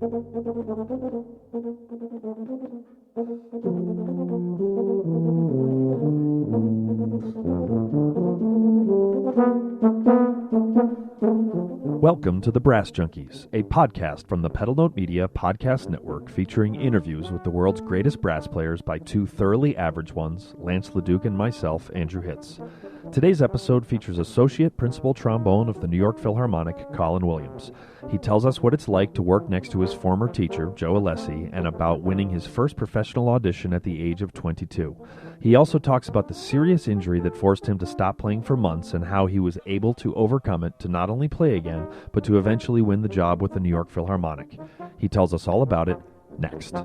Welcome to the Brass Junkies, a podcast from the Pedal Note Media Podcast Network featuring interviews with the world's greatest brass players by two thoroughly average ones, Lance LaDuke and myself, Andrew Hitz. Today's episode features Associate Principal Trombone of the New York Philharmonic, Colin Williams. He tells us what it's like to work next to his former teacher, Joe Alessi, and about winning his first professional audition at the age of 22. He also talks about the serious injury that forced him to stop playing for months and how he was able to overcome it to not only play again, but to eventually win the job with the New York Philharmonic. He tells us all about it next.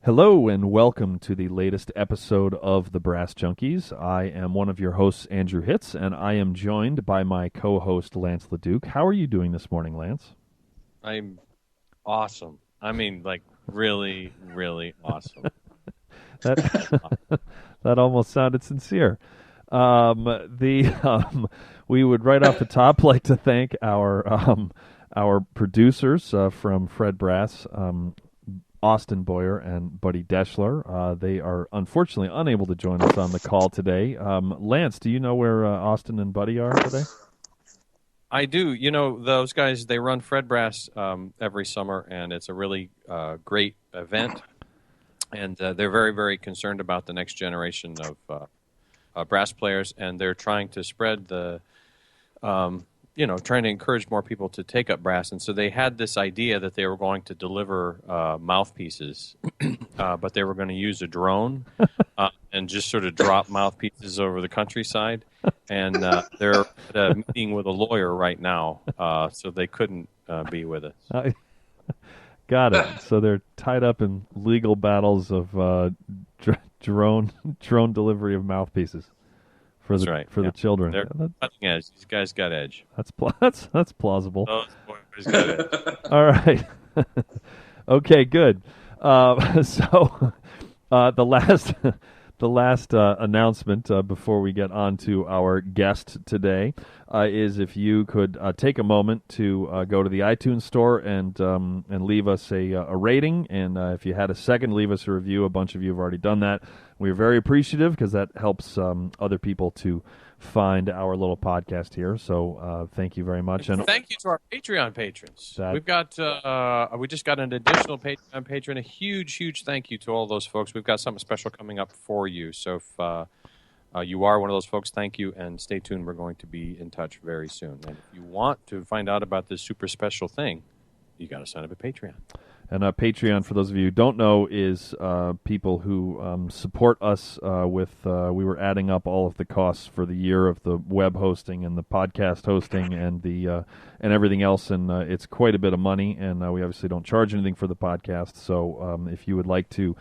Hello and welcome to the latest episode of the Brass Junkies. I am one of your hosts, Andrew Hitz, and I am joined by my co-host, Lance LaDuke. How are you doing this morning, Lance? I'm awesome. I mean, like, really, really awesome. That almost sounded sincere. We would right off the top like to thank our producers from Fred Brass, Austin Boyer and Buddy Deschler. They are unfortunately unable to join us on the call today. Lance, do you know where Austin and Buddy are today? I do. You know, those guys, they run Fred Brass every summer, and it's a really great event. And they're very, very concerned about the next generation of brass players, and they're trying to spread the, trying to encourage more people to take up brass. And so they had this idea that they were going to deliver mouthpieces, but they were going to use a drone and just sort of drop mouthpieces over the countryside. And they're at a meeting with a lawyer right now, so they couldn't be with us. Got it. So they're tied up in legal battles of drone delivery of mouthpieces for the children. They're cutting edge. These guys got edge. That's plausible. Those boys got edge. All right. Okay. Good. So the last announcement before we get on to our guest today is if you could take a moment to go to the iTunes store and leave us a rating, and if you had a second, leave us a review. A bunch of you have already done that. We're very appreciative because that helps other people to find our little podcast here. So thank you very much, and thank you to our Patreon patrons. We've got we just got an additional Patreon patron. A huge thank you to all those folks. We've got something special coming up for you. So if you are one of those folks, thank you, and stay tuned. We're going to be in touch very soon. And if you want to find out about this super special thing, you got to sign up at Patreon. And Patreon, for those of you who don't know, is people who support us with, we were adding up all of the costs for the year of the web hosting and the podcast hosting and the and everything else, and it's quite a bit of money, and we obviously don't charge anything for the podcast, so if you would like to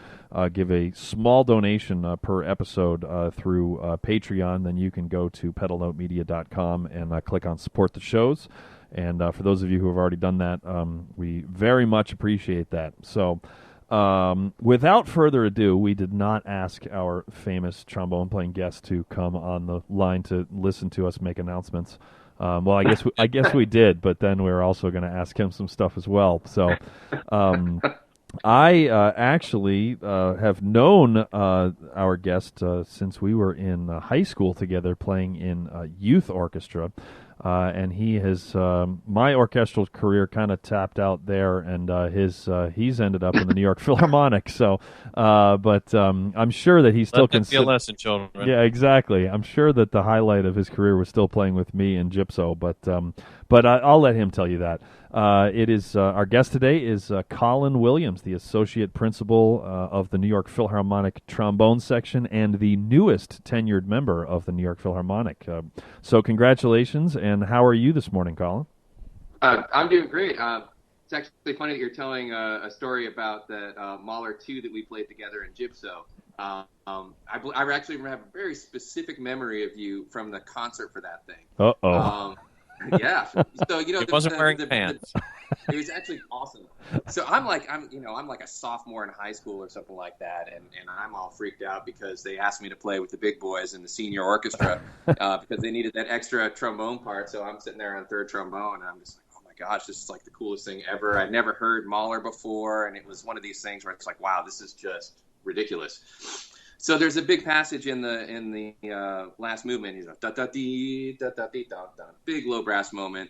give a small donation per episode through Patreon, then you can go to pedalnotemedia.com and click on Support the Shows. And for those of you who have already done that, we very much appreciate that. So without further ado, we did not ask our famous trombone-playing guest to come on the line to listen to us make announcements. Well, I guess we did, but then we're also going to ask him some stuff as well. So I actually have known our guest since we were in high school together playing in a youth orchestra. And he has my orchestral career kind of tapped out there, and he's ended up in the New York Philharmonic. So, but I'm sure that he's still considered. Be a lesson, children. Yeah, exactly. I'm sure that the highlight of his career was still playing with me and Gypso. But I'll let him tell you that. It is our guest today is Colin Williams, the associate principal of the New York Philharmonic Trombone Section and the newest tenured member of the New York Philharmonic. So congratulations, and how are you this morning, Colin? I'm doing great. It's actually funny that you're telling a story about that Mahler 2 that we played together in Gypso. I actually have a very specific memory of you from the concert for that thing. Uh-oh. Yeah. So He wasn't wearing pants. It was actually awesome. So I'm like a sophomore in high school or something like that, and I'm all freaked out because they asked me to play with the big boys in the senior orchestra because they needed that extra trombone part. So I'm sitting there on third trombone, and I'm just like, oh my gosh, this is like the coolest thing ever. I'd never heard Mahler before, and it was one of these things where it's like, wow, this is just ridiculous. So there's a big passage in the last movement. He's like da da dee da da dee da da, big low brass moment.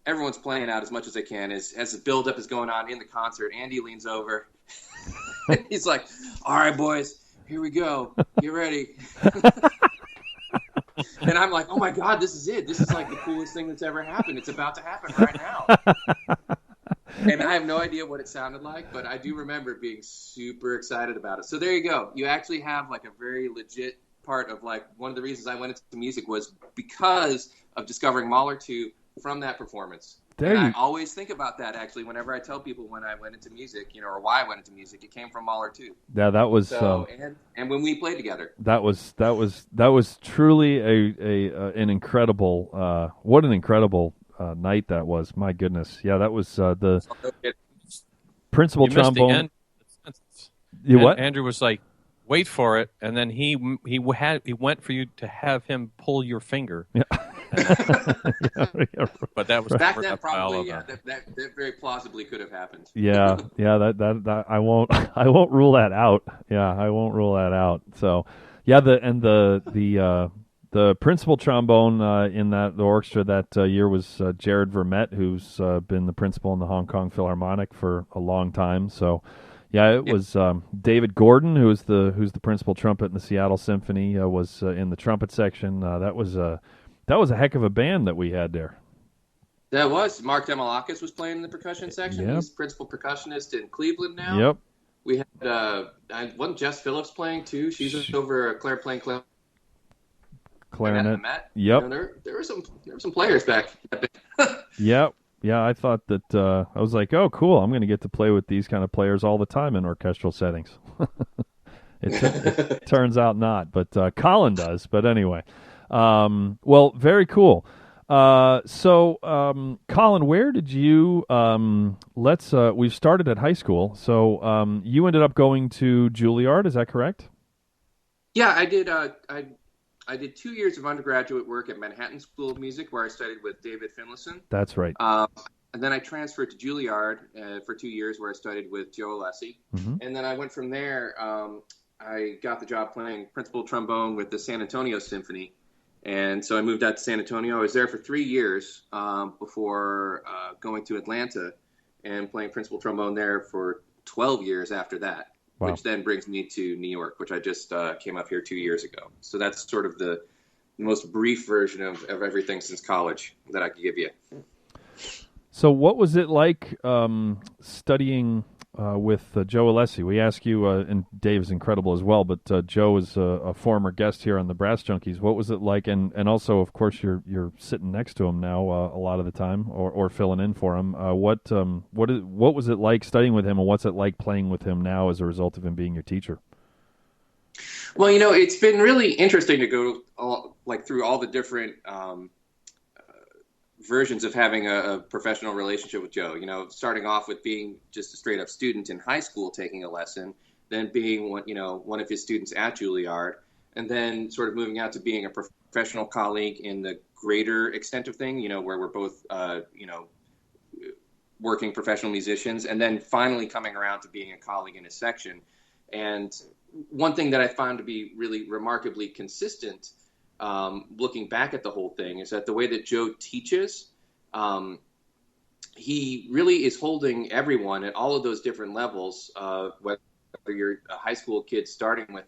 Everyone's playing out as much as they can. As the build-up is going on in the concert, Andy leans over. He's like, all right, boys, here we go. Get ready. And I'm like, oh, my God, this is it. This is like the coolest thing that's ever happened. It's about to happen right now. And I have no idea what it sounded like, but I do remember being super excited about it. So there you go. You actually have like a very legit part of like one of the reasons I went into music was because of discovering Mahler 2 from that performance. I always think about that actually whenever I tell people when I went into music, or why I went into music. It came from Mahler 2. Yeah, that was and when we played together. That was truly an incredible what an incredible night that was. My goodness. Yeah, that was the principal trombone. What? Andrew was like, wait for it, and then he went for you to have him pull your finger. Yeah. But that was back then probably that very plausibly could have happened. Yeah, that I won't rule that out. Yeah, I won't rule that out. So, yeah, the principal trombone in the orchestra that year was Jared Vermette, who's been the principal in the Hong Kong Philharmonic for a long time. So, yeah, it was David Gordon, who's the principal trumpet in the Seattle Symphony, was in the trumpet section. That was a heck of a band that we had there. That was. Mark Demalakis was playing in the percussion section. Yep. He's principal percussionist in Cleveland now. Yep. We had wasn't Jess Phillips playing too? She's over Claire playing clarinet. Yep. There were some players back. Yep. Yeah, I thought that I was like, oh, cool. I'm going to get to play with these kind of players all the time in orchestral settings. It turns out not, but Colin does. But anyway. Well, very cool. So, Colin, where did you, we've started at high school. So, you ended up going to Juilliard, is that correct? Yeah, I did. I did 2 years of undergraduate work at Manhattan School of Music, where I studied with David Finlayson. That's right. And then I transferred to Juilliard for 2 years, where I studied with Joe Alessi. Mm-hmm. And then I went from there. I got the job playing principal trombone with the San Antonio Symphony. And so I moved out to San Antonio. I was there for 3 years before going to Atlanta and playing principal trombone there for 12 years after that, wow. Which then brings me to New York, which I just came up here 2 years ago. So that's sort of the most brief version of everything since college that I could give you. So what was it like studying with Joe Alessi? We ask you, and Dave's incredible as well, but Joe is a former guest here on the Brass Junkies. What was it like? And also, of course, you're sitting next to him now a lot of the time, or filling in for him. What was it like studying with him, and what's it like playing with him now as a result of him being your teacher? Well, it's been really interesting to go through all the different versions of having a professional relationship with Joe, starting off with being just a straight up student in high school taking a lesson, then being one of his students at Juilliard, and then sort of moving out to being a professional colleague in the greater extent of thing, where we're both, working professional musicians, and then finally coming around to being a colleague in his section. And one thing that I found to be really remarkably consistent looking back at the whole thing is that the way that Joe teaches, he really is holding everyone at all of those different levels, whether you're a high school kid starting with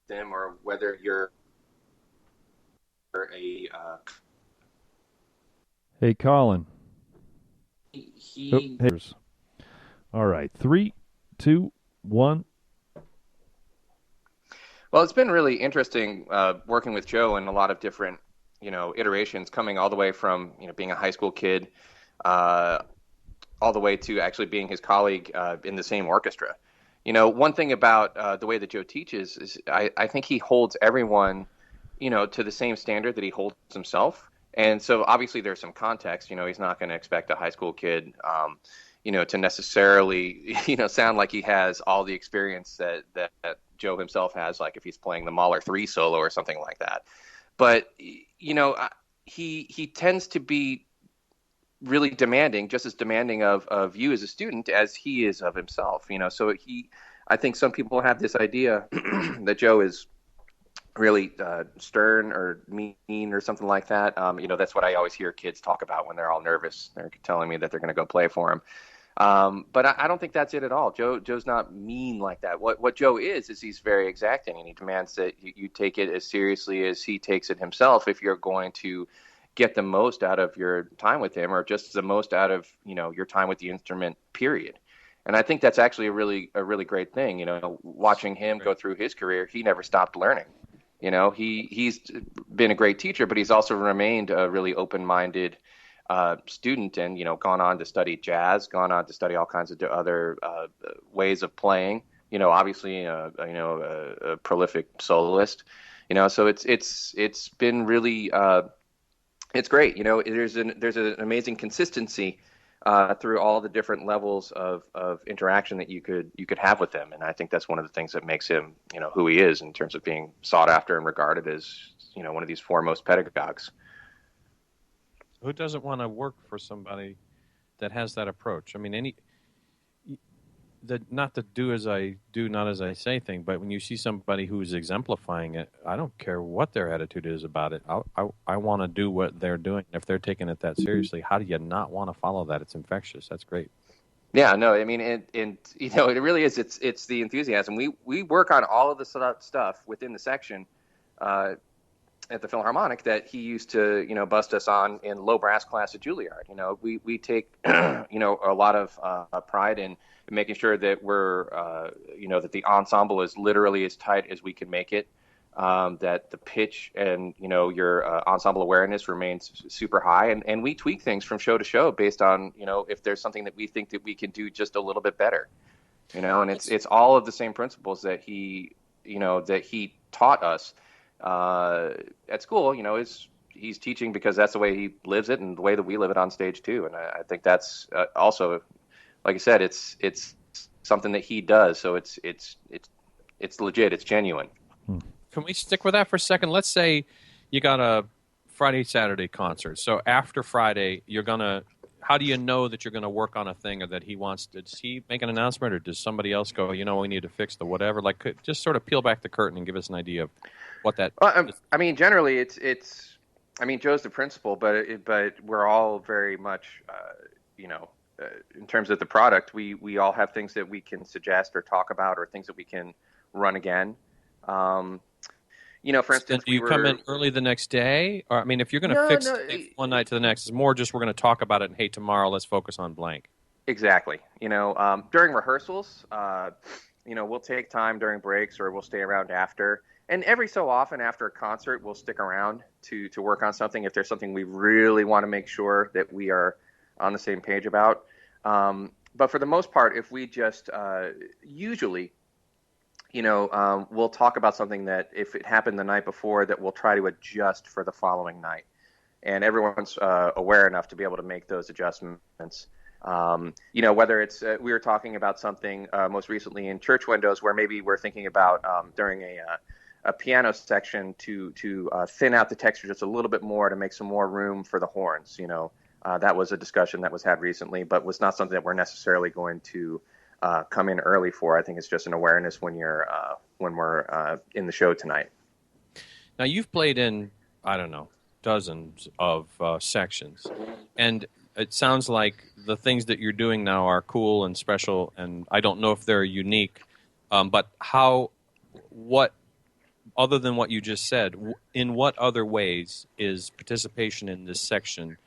them or whether you're a... Hey, Colin. He... All right, 3, 2, 1... Well, it's been really interesting working with Joe in a lot of different, iterations, coming all the way from, being a high school kid all the way to actually being his colleague in the same orchestra. One thing about the way that Joe teaches is I think he holds everyone to the same standard that he holds himself. And so obviously there's some context. He's not going to expect a high school kid, to necessarily, sound like he has all the experience that Joe himself has, like if he's playing the Mahler 3 solo or something like that. But, he tends to be really demanding, just as demanding of you as a student as he is of himself. So I think some people have this idea that Joe is really stern or mean or something like that. That's what I always hear kids talk about when they're all nervous. They're telling me that they're going to go play for him. But I don't think that's it at all. Joe's not mean like that. What Joe is he's very exacting, and he demands that you take it as seriously as he takes it himself if you're going to get the most out of your time with him, or just the most out of your time with the instrument, period. And I think that's actually a really great thing. Watching him go through his career, he never stopped learning. He's been a great teacher, but he's also remained a really open-minded student, and gone on to study jazz, gone on to study all kinds of other ways of playing. Obviously a prolific soloist. So it's been really it's great. There's an amazing consistency through all the different levels of interaction that you could have with him, and I think that's one of the things that makes him who he is in terms of being sought after and regarded as one of these foremost pedagogues. Who doesn't want to work for somebody that has that approach? I mean, not to do as I do, not as I say thing, but when you see somebody who's exemplifying it, I don't care what their attitude is about it. I want to do what they're doing. If they're taking it that seriously, how do you not want to follow that? It's infectious. That's great. Yeah, no, I mean, and it really is. It's the enthusiasm. We work on all of the stuff within the section at the Philharmonic that he used to, bust us on in low brass class at Juilliard. We take, a lot of pride in making sure that we're, that the ensemble is literally as tight as we can make it, that the pitch and, your ensemble awareness remains super high. And we tweak things from show to show based on, if there's something that we think that we can do just a little bit better, and it's all of the same principles that he taught us at school. He's teaching because that's the way he lives it and the way that we live it on stage too. And I think that's also, like I said, it's something that he does. So it's legit. It's genuine. Can we stick with that for a second? Let's say you got a Friday, Saturday concert. So after Friday, how do you know that you're going to work on a thing, or that he wants to? Does he make an announcement, or does somebody else go, we need to fix the whatever? Like, just sort of peel back the curtain and give us an idea of what that. Well, I mean, generally, it's. I mean, Joe's the principal, but we're all very much, in terms of the product, we all have things that we can suggest or talk about, or things that we can run again. For instance, do you come in early the next day? Or, I mean, if you're going to fix one night to the next, it's more just we're going to talk about it, and hey, tomorrow let's focus on blank. Exactly. During rehearsals, we'll take time during breaks, or we'll stay around after. And every so often after a concert, we'll stick around to work on something if there's something we really want to make sure that we are on the same page about. But for the most part, if we just usually, we'll talk about something that if it happened the night before, that we'll try to adjust for the following night. And everyone's aware enough to be able to make those adjustments. Whether it's we were talking about something most recently in Church Windows, where maybe we're thinking about during a piano section to thin out the texture just a little bit more to make some more room for the horns. That was a discussion that was had recently, but was not something that we're necessarily going to come in early for. I think it's just an awareness when we're in the show tonight. Now, you've played in, I don't know, dozens of sections, and it sounds like the things that you're doing now are cool and special, and I don't know if they're unique, but what, other than what you just said, in what other ways is participation in this section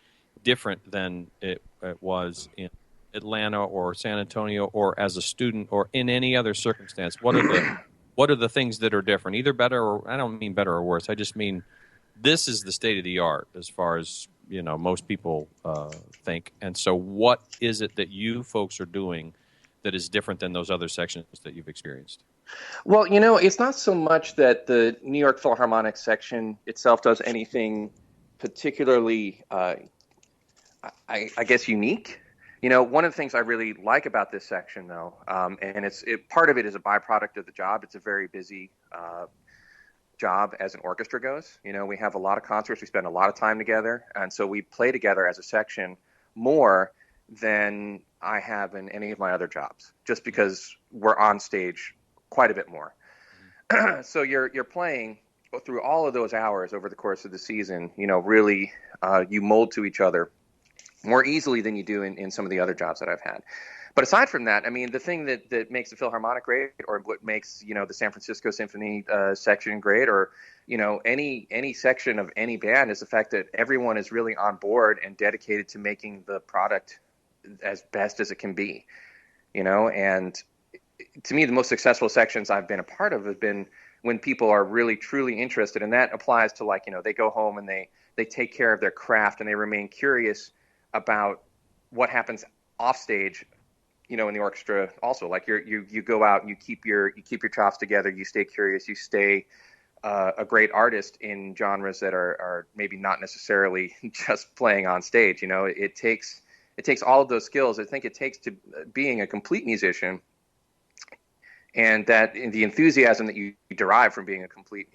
different than it was in Atlanta or San Antonio, or as a student, or in any other circumstance? What are the things that are different? Either better, or I don't mean better or worse. I just mean this is the state of the art as far as most people think. And so, what is it that you folks are doing that is different than those other sections that you've experienced? Well, it's not so much that the New York Philharmonic section itself does anything particularly, I guess, unique. One of the things I really like about this section, though, and part of it is a byproduct of the job. It's a very busy job as an orchestra goes. We have a lot of concerts. We spend a lot of time together, and so we play together as a section more than I have in any of my other jobs, just because we're on stage quite a bit more. So you're playing through all of those hours over the course of the season. Really, you mold to each other more easily than you do in some of the other jobs that I've had. But aside from that, I mean, the thing that makes the Philharmonic great, or what makes the San Francisco Symphony section great, or any section of any band, is the fact that everyone is really on board and dedicated to making the product as best as it can be. And to me, the most successful sections I've been a part of have been when people are really truly interested, and that applies to they go home and they take care of their craft and they remain curious about what happens off stage, in the orchestra also. You go out and you keep your chops together, you stay curious, you stay a great artist in genres that are maybe not necessarily just playing on stage. It takes all of those skills. I think it takes to being a complete musician, and that the enthusiasm that you derive from being a complete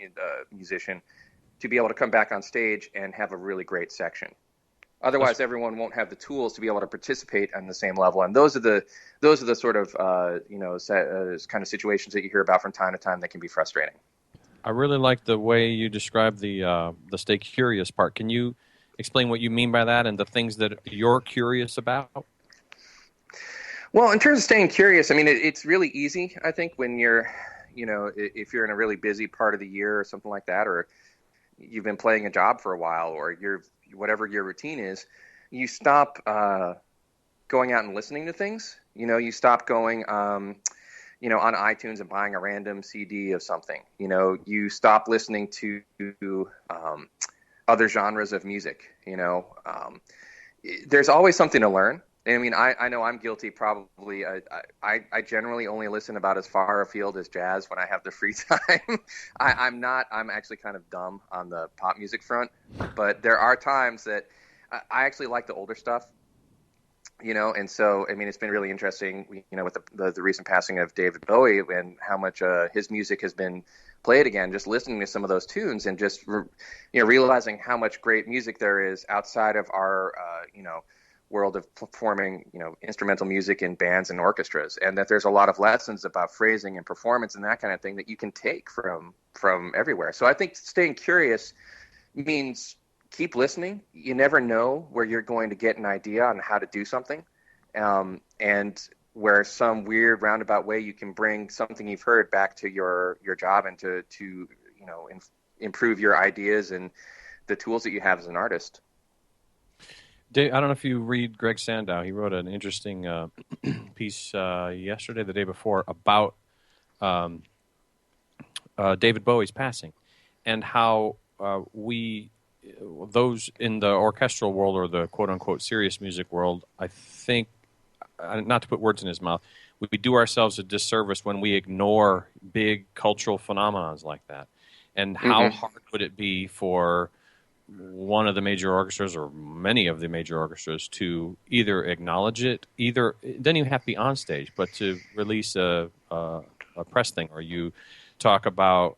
musician, to be able to come back on stage and have a really great section. Otherwise, everyone won't have the tools to be able to participate on the same level, and those are the sort of kind of situations that you hear about from time to time that can be frustrating. I really like the way you describe the stay curious part. Can you explain what you mean by that and the things that you're curious about? Well, in terms of staying curious, I mean, it's really easy, I think, when you're, if you're in a really busy part of the year or something like that, or you've been playing a job for a while, or whatever your routine is, you stop going out and listening to things. You stop going, on iTunes and buying a random CD of something. You stop listening to other genres of music. There's always something to learn. I mean, I know I'm guilty probably. I generally only listen about as far afield as jazz when I have the free time. I'm actually kind of dumb on the pop music front, but there are times that I actually like the older stuff, and so, I mean, it's been really interesting, with the recent passing of David Bowie and how much his music has been played again, just listening to some of those tunes and just, realizing how much great music there is outside of our, world of performing, instrumental music in bands and orchestras, and that there's a lot of lessons about phrasing and performance and that kind of thing that you can take from everywhere. So I think staying curious means keep listening. You never know where you're going to get an idea on how to do something, and where some weird roundabout way you can bring something you've heard back to your job and to improve your ideas and the tools that you have as an artist. Dave, I don't know if you read Greg Sandow. He wrote an interesting piece yesterday, the day before, about David Bowie's passing and how those in the orchestral world or the quote-unquote serious music world, I think, not to put words in his mouth, we do ourselves a disservice when we ignore big cultural phenomena like that. And how hard would it be for one of the major orchestras or many of the major orchestras to either acknowledge it, it doesn't even have to be on stage, but to release a press thing, or you talk about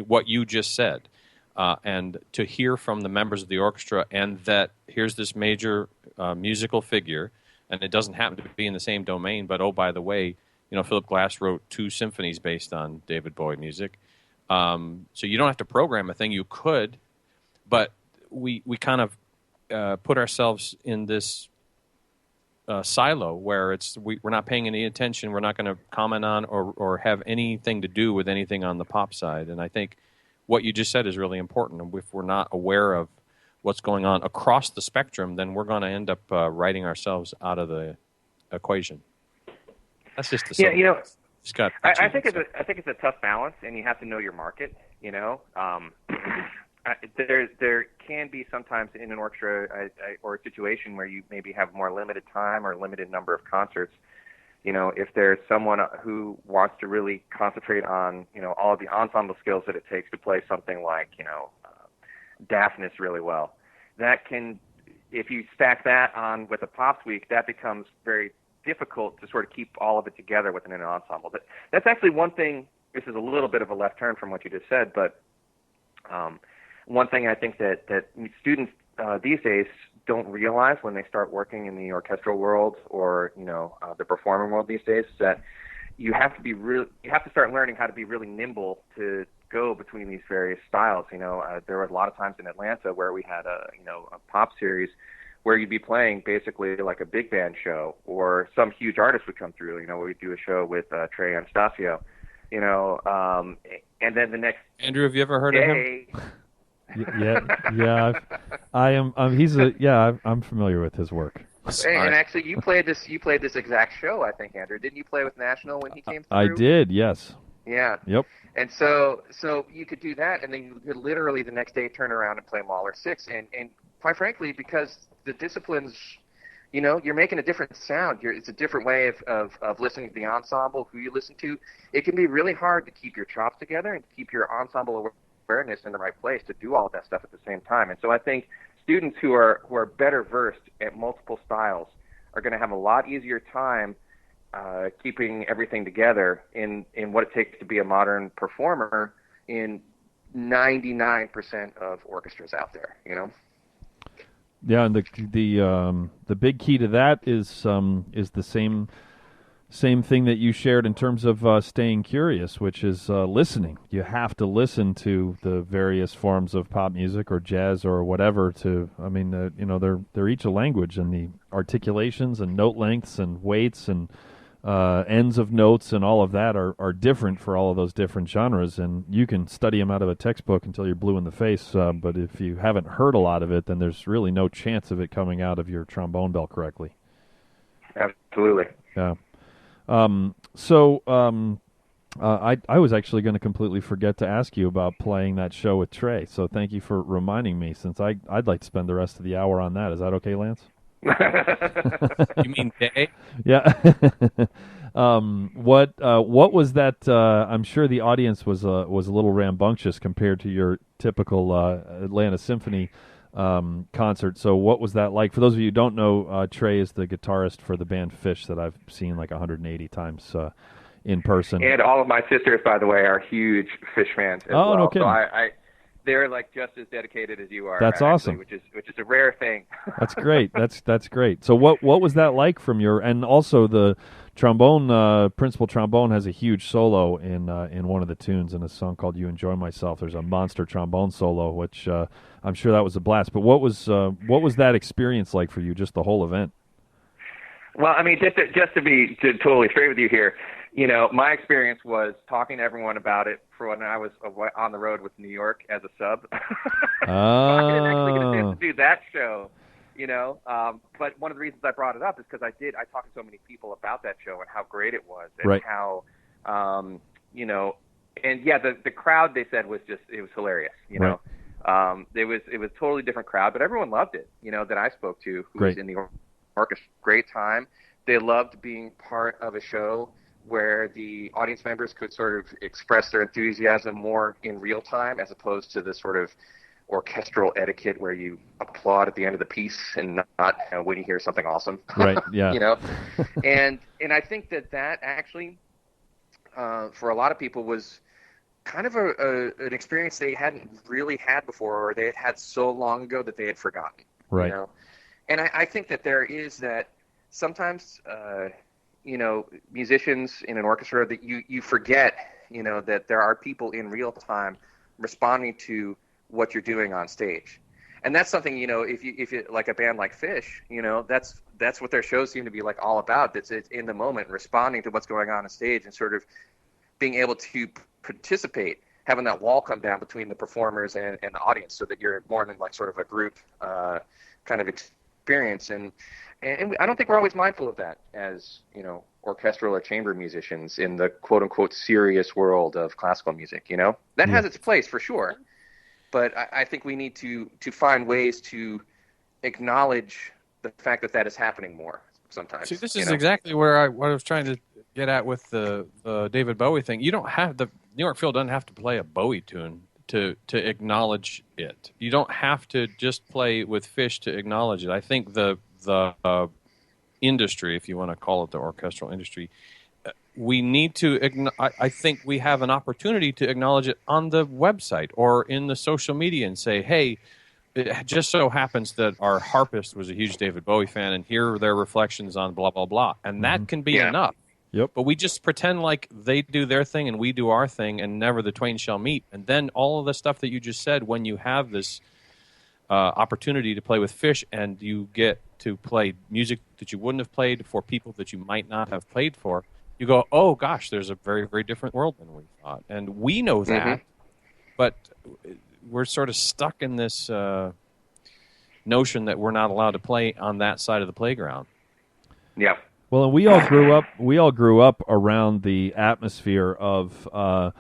what you just said, and to hear from the members of the orchestra, and that here's this major musical figure, and it doesn't happen to be in the same domain, but oh, by the way, Philip Glass wrote 2 symphonies based on David Bowie music. So you don't have to program a thing. You could, but we kind of put ourselves in this silo where we're not paying any attention. We're not going to comment on or have anything to do with anything on the pop side. And I think what you just said is really important. And if we're not aware of what's going on across the spectrum, then we're going to end up writing ourselves out of the equation. That's just the I think it's a tough balance, and you have to know your market. There can be sometimes in an orchestra or a situation where you maybe have more limited time or limited number of concerts, if there's someone who wants to really concentrate on, all of the ensemble skills that it takes to play something like, Daphnis really well, if you stack that on with a Pops Week, that becomes very difficult to sort of keep all of it together within an ensemble. That's actually one thing. This is a little bit of a left turn from what you just said, but one thing I think that students these days don't realize when they start working in the orchestral world or the performing world these days is that you have to start learning how to be really nimble to go between these various styles. There were a lot of times in Atlanta where we had a pop series where you'd be playing basically like a big band show, or some huge artist would come through. We'd do a show with Trey Anastasio, and then the next Andrew, have you ever heard day, of him? Yeah. I am. I'm familiar with his work. And actually, you played this exact show, I think, Andrew. Didn't you play with National when he came through? I did. Yes. Yeah. Yep. And so you could do that, and then you could literally the next day turn around and play Mahler 6. And quite frankly, because the disciplines, you're making a different sound. It's a different way of listening to the ensemble, who you listen to. It can be really hard to keep your chops together and to keep your ensemble awareness in the right place to do all of that stuff at the same time. And so I think students who are better versed at multiple styles are going to have a lot easier time keeping everything together in what it takes to be a modern performer in 99% of orchestras out there. Yeah, and the big key to that is the same thing that you shared in terms of staying curious, which is listening. You have to listen to the various forms of pop music or jazz or whatever. They're each a language, and the articulations and note lengths and weights and ends of notes and all of that are different for all of those different genres, and you can study them out of a textbook until you're blue in the face, but if you haven't heard a lot of it, then there's really no chance of it coming out of your trombone bell correctly. Absolutely. Yeah. I was actually going to completely forget to ask you about playing that show with Trey, so thank you for reminding me, since I'd like to spend the rest of the hour on that. Is that okay, Lance? You mean day? Yeah. What was that? I'm sure the audience was a little rambunctious compared to your typical Atlanta Symphony concert. So what was that like? For those of you who don't know, Trey is the guitarist for the band Fish that I've seen like 180 times in person. And all of my sisters, by the way, are huge Fish fans as well. No kidding. So they're like just as dedicated as you are. That's actually, awesome. Which is a rare thing. That's great. That's great. So what was that like from your, and also the trombone, principal trombone has a huge solo in one of the tunes in a song called "You Enjoy Myself." There's a monster trombone solo, which I'm sure that was a blast. But what was that experience like for you, just the whole event? Well, I mean, just to be totally straight with you here, my experience was talking to everyone about it for when I was on the road with New York as a sub. So I didn't actually get a chance to do that show, But one of the reasons I brought it up is because I talked to so many people about that show and how great it was, and right. how, and yeah, the crowd, they said, was it was hilarious, Right. It was a totally different crowd, but everyone loved it, that I spoke to, who Great. was in the orchestra. Great time. They loved being part of a show where the audience members could sort of express their enthusiasm more in real time, as opposed to the sort of orchestral etiquette where you applaud at the end of the piece and not when you hear something awesome. Right. Yeah. And I think that actually, for a lot of people, was kind of an experience they hadn't really had before, or they had so long ago that they had forgotten. Right. And I think that there is that sometimes, musicians in an orchestra, that you forget, that there are people in real time responding to what you're doing on stage. And that's something, if you like a band like Fish, that's what their shows seem to be like all about. It's in the moment, responding to what's going on stage and sort of being able to participate, having that wall come down between the performers and the audience, so that you're more in like sort of a group kind of experience. And I don't think we're always mindful of that as, orchestral or chamber musicians in the quote unquote serious world of classical music. That has its place for sure. But I think we need to find ways to acknowledge the fact that is happening more, sometimes. See, this is exactly where what I was trying to get at with the David Bowie thing. You don't have the New York Phil doesn't have to play a Bowie tune to acknowledge it. You don't have to just play with Fish to acknowledge it. I think the industry, if you want to call it the orchestral industry, we need to. I think we have an opportunity to acknowledge it on the website or in the social media and say, hey. It just so happens that our harpist was a huge David Bowie fan, and here are their reflections on blah, blah, blah. And that can be enough. Yep. But we just pretend like they do their thing and we do our thing, and never the twain shall meet. And then all of the stuff that you just said, when you have this opportunity to play with Fish and you get to play music that you wouldn't have played for people that you might not have played for, you go, oh, gosh, there's a very, very different world than we thought. And we know that, but we're sort of stuck in this notion that we're not allowed to play on that side of the playground. Yeah. Well, and we all grew up around the atmosphere of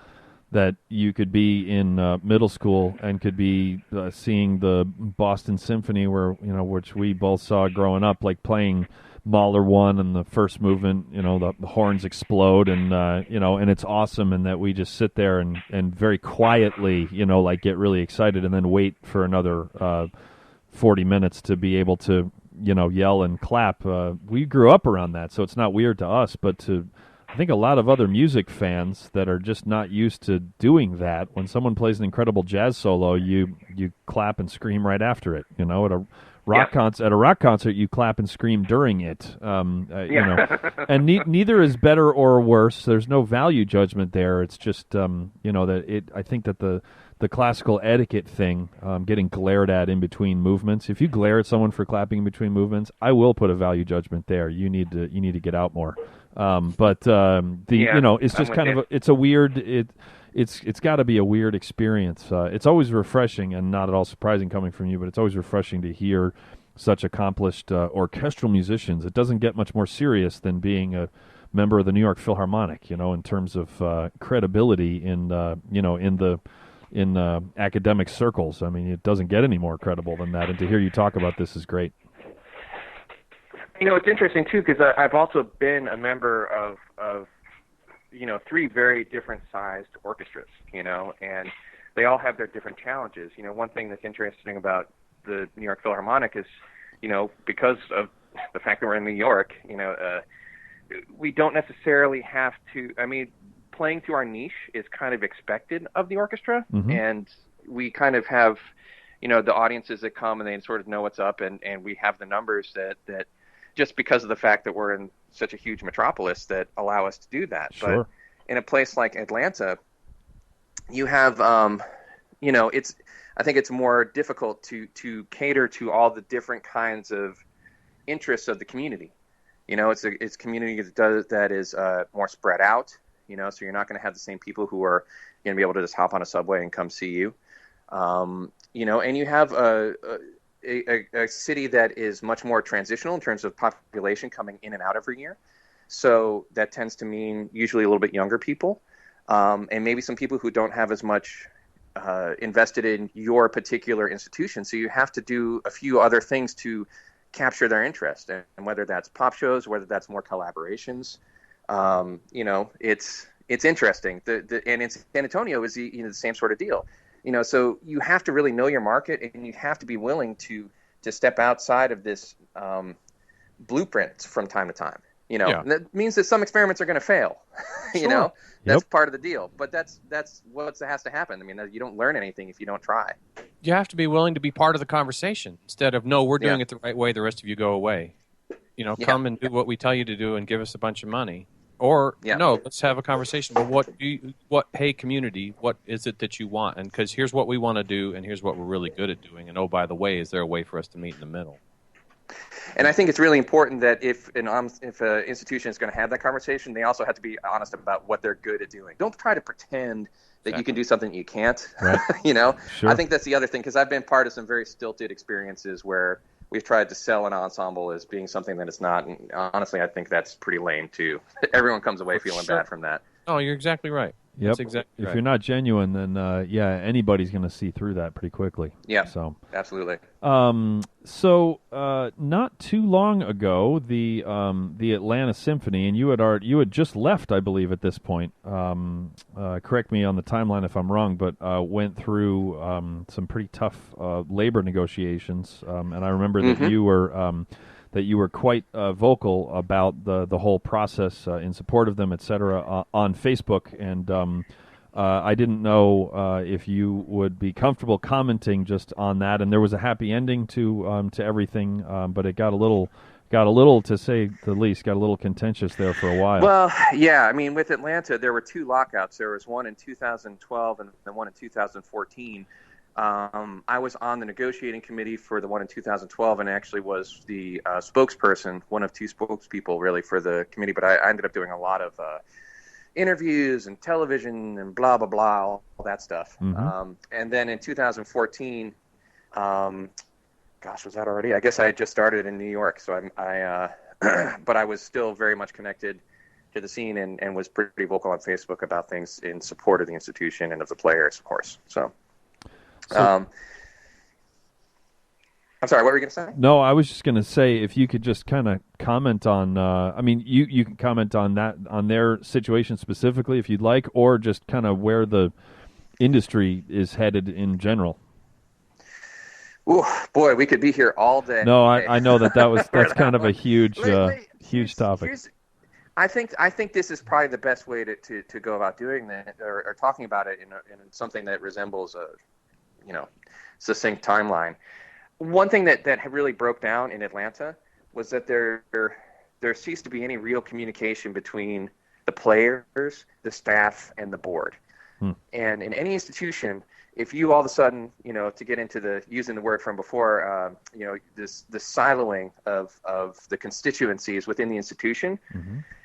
that you could be in middle school and could be seeing the Boston Symphony, which we both saw growing up, like playing Mahler 1 and the first movement, the horns explode and and it's awesome, and that we just sit there and very quietly, like get really excited and then wait for another 40 minutes to be able to, yell and clap. We grew up around that, so it's not weird to us, but I think a lot of other music fans that are just not used to doing that, when someone plays an incredible jazz solo, you clap and scream right after it. At a rock concert, you clap and scream during it. And neither is better or worse. There's no value judgment there. It's just I think that the classical etiquette thing, getting glared at in between movements. If you glare at someone for clapping in between movements, I will put a value judgment there. You need to get out more. It's just kind of it's a weird. It's got to be a weird experience. It's always refreshing and not at all surprising coming from you, but it's always refreshing to hear such accomplished orchestral musicians. It doesn't get much more serious than being a member of the New York Philharmonic, in terms of credibility in academic circles. I mean, it doesn't get any more credible than that, and to hear you talk about this is great. It's interesting, too, because I've also been a member of 3 very different sized orchestras, and they all have their different challenges. One thing that's interesting about the New York Philharmonic is, because of the fact that we're in New York, we don't necessarily have to, playing to our niche is kind of expected of the orchestra, and we kind of have, the audiences that come and they sort of know what's up, and we have the numbers that just because of the fact that we're in such a huge metropolis that allow us to do that. Sure. But in a place like Atlanta, you have, I think it's more difficult to cater to all the different kinds of interests of the community. It's a community that is more spread out, so you're not going to have the same people who are going to be able to just hop on a subway and come see you. And you have a city that is much more transitional in terms of population coming in and out every year. So that tends to mean usually a little bit younger people, and maybe some people who don't have as much invested in your particular institution. So you have to do a few other things to capture their interest, and whether that's pop shows, whether that's more collaborations. It's interesting. And in San Antonio is the same sort of deal. So you have to really know your market, and you have to be willing to step outside of this blueprint from time to time. And that means that some experiments are going to fail. Sure. That's part of the deal. But that's what has to happen. You don't learn anything if you don't try. You have to be willing to be part of the conversation instead of, no, we're doing it the right way, the rest of you go away. Come and do what we tell you to do and give us a bunch of money. Or, no, let's have a conversation. But hey, community, what is it that you want? And because here's what we want to do, and here's what we're really good at doing. And, oh, by the way, is there a way for us to meet in the middle? And I think it's really important that if an institution is going to have that conversation, they also have to be honest about what they're good at doing. Don't try to pretend that you can do something you can't. Right. Sure. I think that's the other thing, because I've been part of some very stilted experiences where we've tried to sell an ensemble as being something that it's not. And honestly, I think that's pretty lame too. Everyone comes away feeling bad from that. Oh, you're exactly right. Yep. That's exactly If right. you're not genuine, then anybody's going to see through that pretty quickly. Yeah, So, absolutely. not too long ago, the Atlanta Symphony, and you had just left, I believe, at this point. Correct me on the timeline if I'm wrong, but went through some pretty tough labor negotiations, and I remember that you were quite vocal about the whole process in support of them, etc., on Facebook, and I didn't know if you would be comfortable commenting just on that. And there was a happy ending to everything, but it got a little, to say the least, got a little contentious there for a while. Well, yeah, I mean, with Atlanta, there were two lockouts. There was one in 2012 and then one in 2014. I was on the negotiating committee for the one in 2012 and actually was the spokesperson, one of two spokespeople really for the committee, but I ended up doing a lot of interviews and television and blah, blah, blah, all that stuff. Mm-hmm. And then in 2014, gosh, was that already? I guess I had just started in New York, so but I was still very much connected to the scene and was pretty vocal on Facebook about things in support of the institution and of the players, of course. So I'm sorry, what were you going to say? No, I was just going to say if you could just kind of comment on, I mean, you can comment on that, on their situation specifically if you'd like, or just kind of where the industry is headed in general. Ooh, boy, we could be here all day. No, I know that's kind of a huge topic. I think this is probably the best way to go about doing that or talking about it in something that resembles a succinct timeline. One thing that really broke down in Atlanta was that there ceased to be any real communication between the players, the staff, and the board. And in any institution, if you all of a sudden, to get into using the word from before, the siloing of the constituencies within the institution,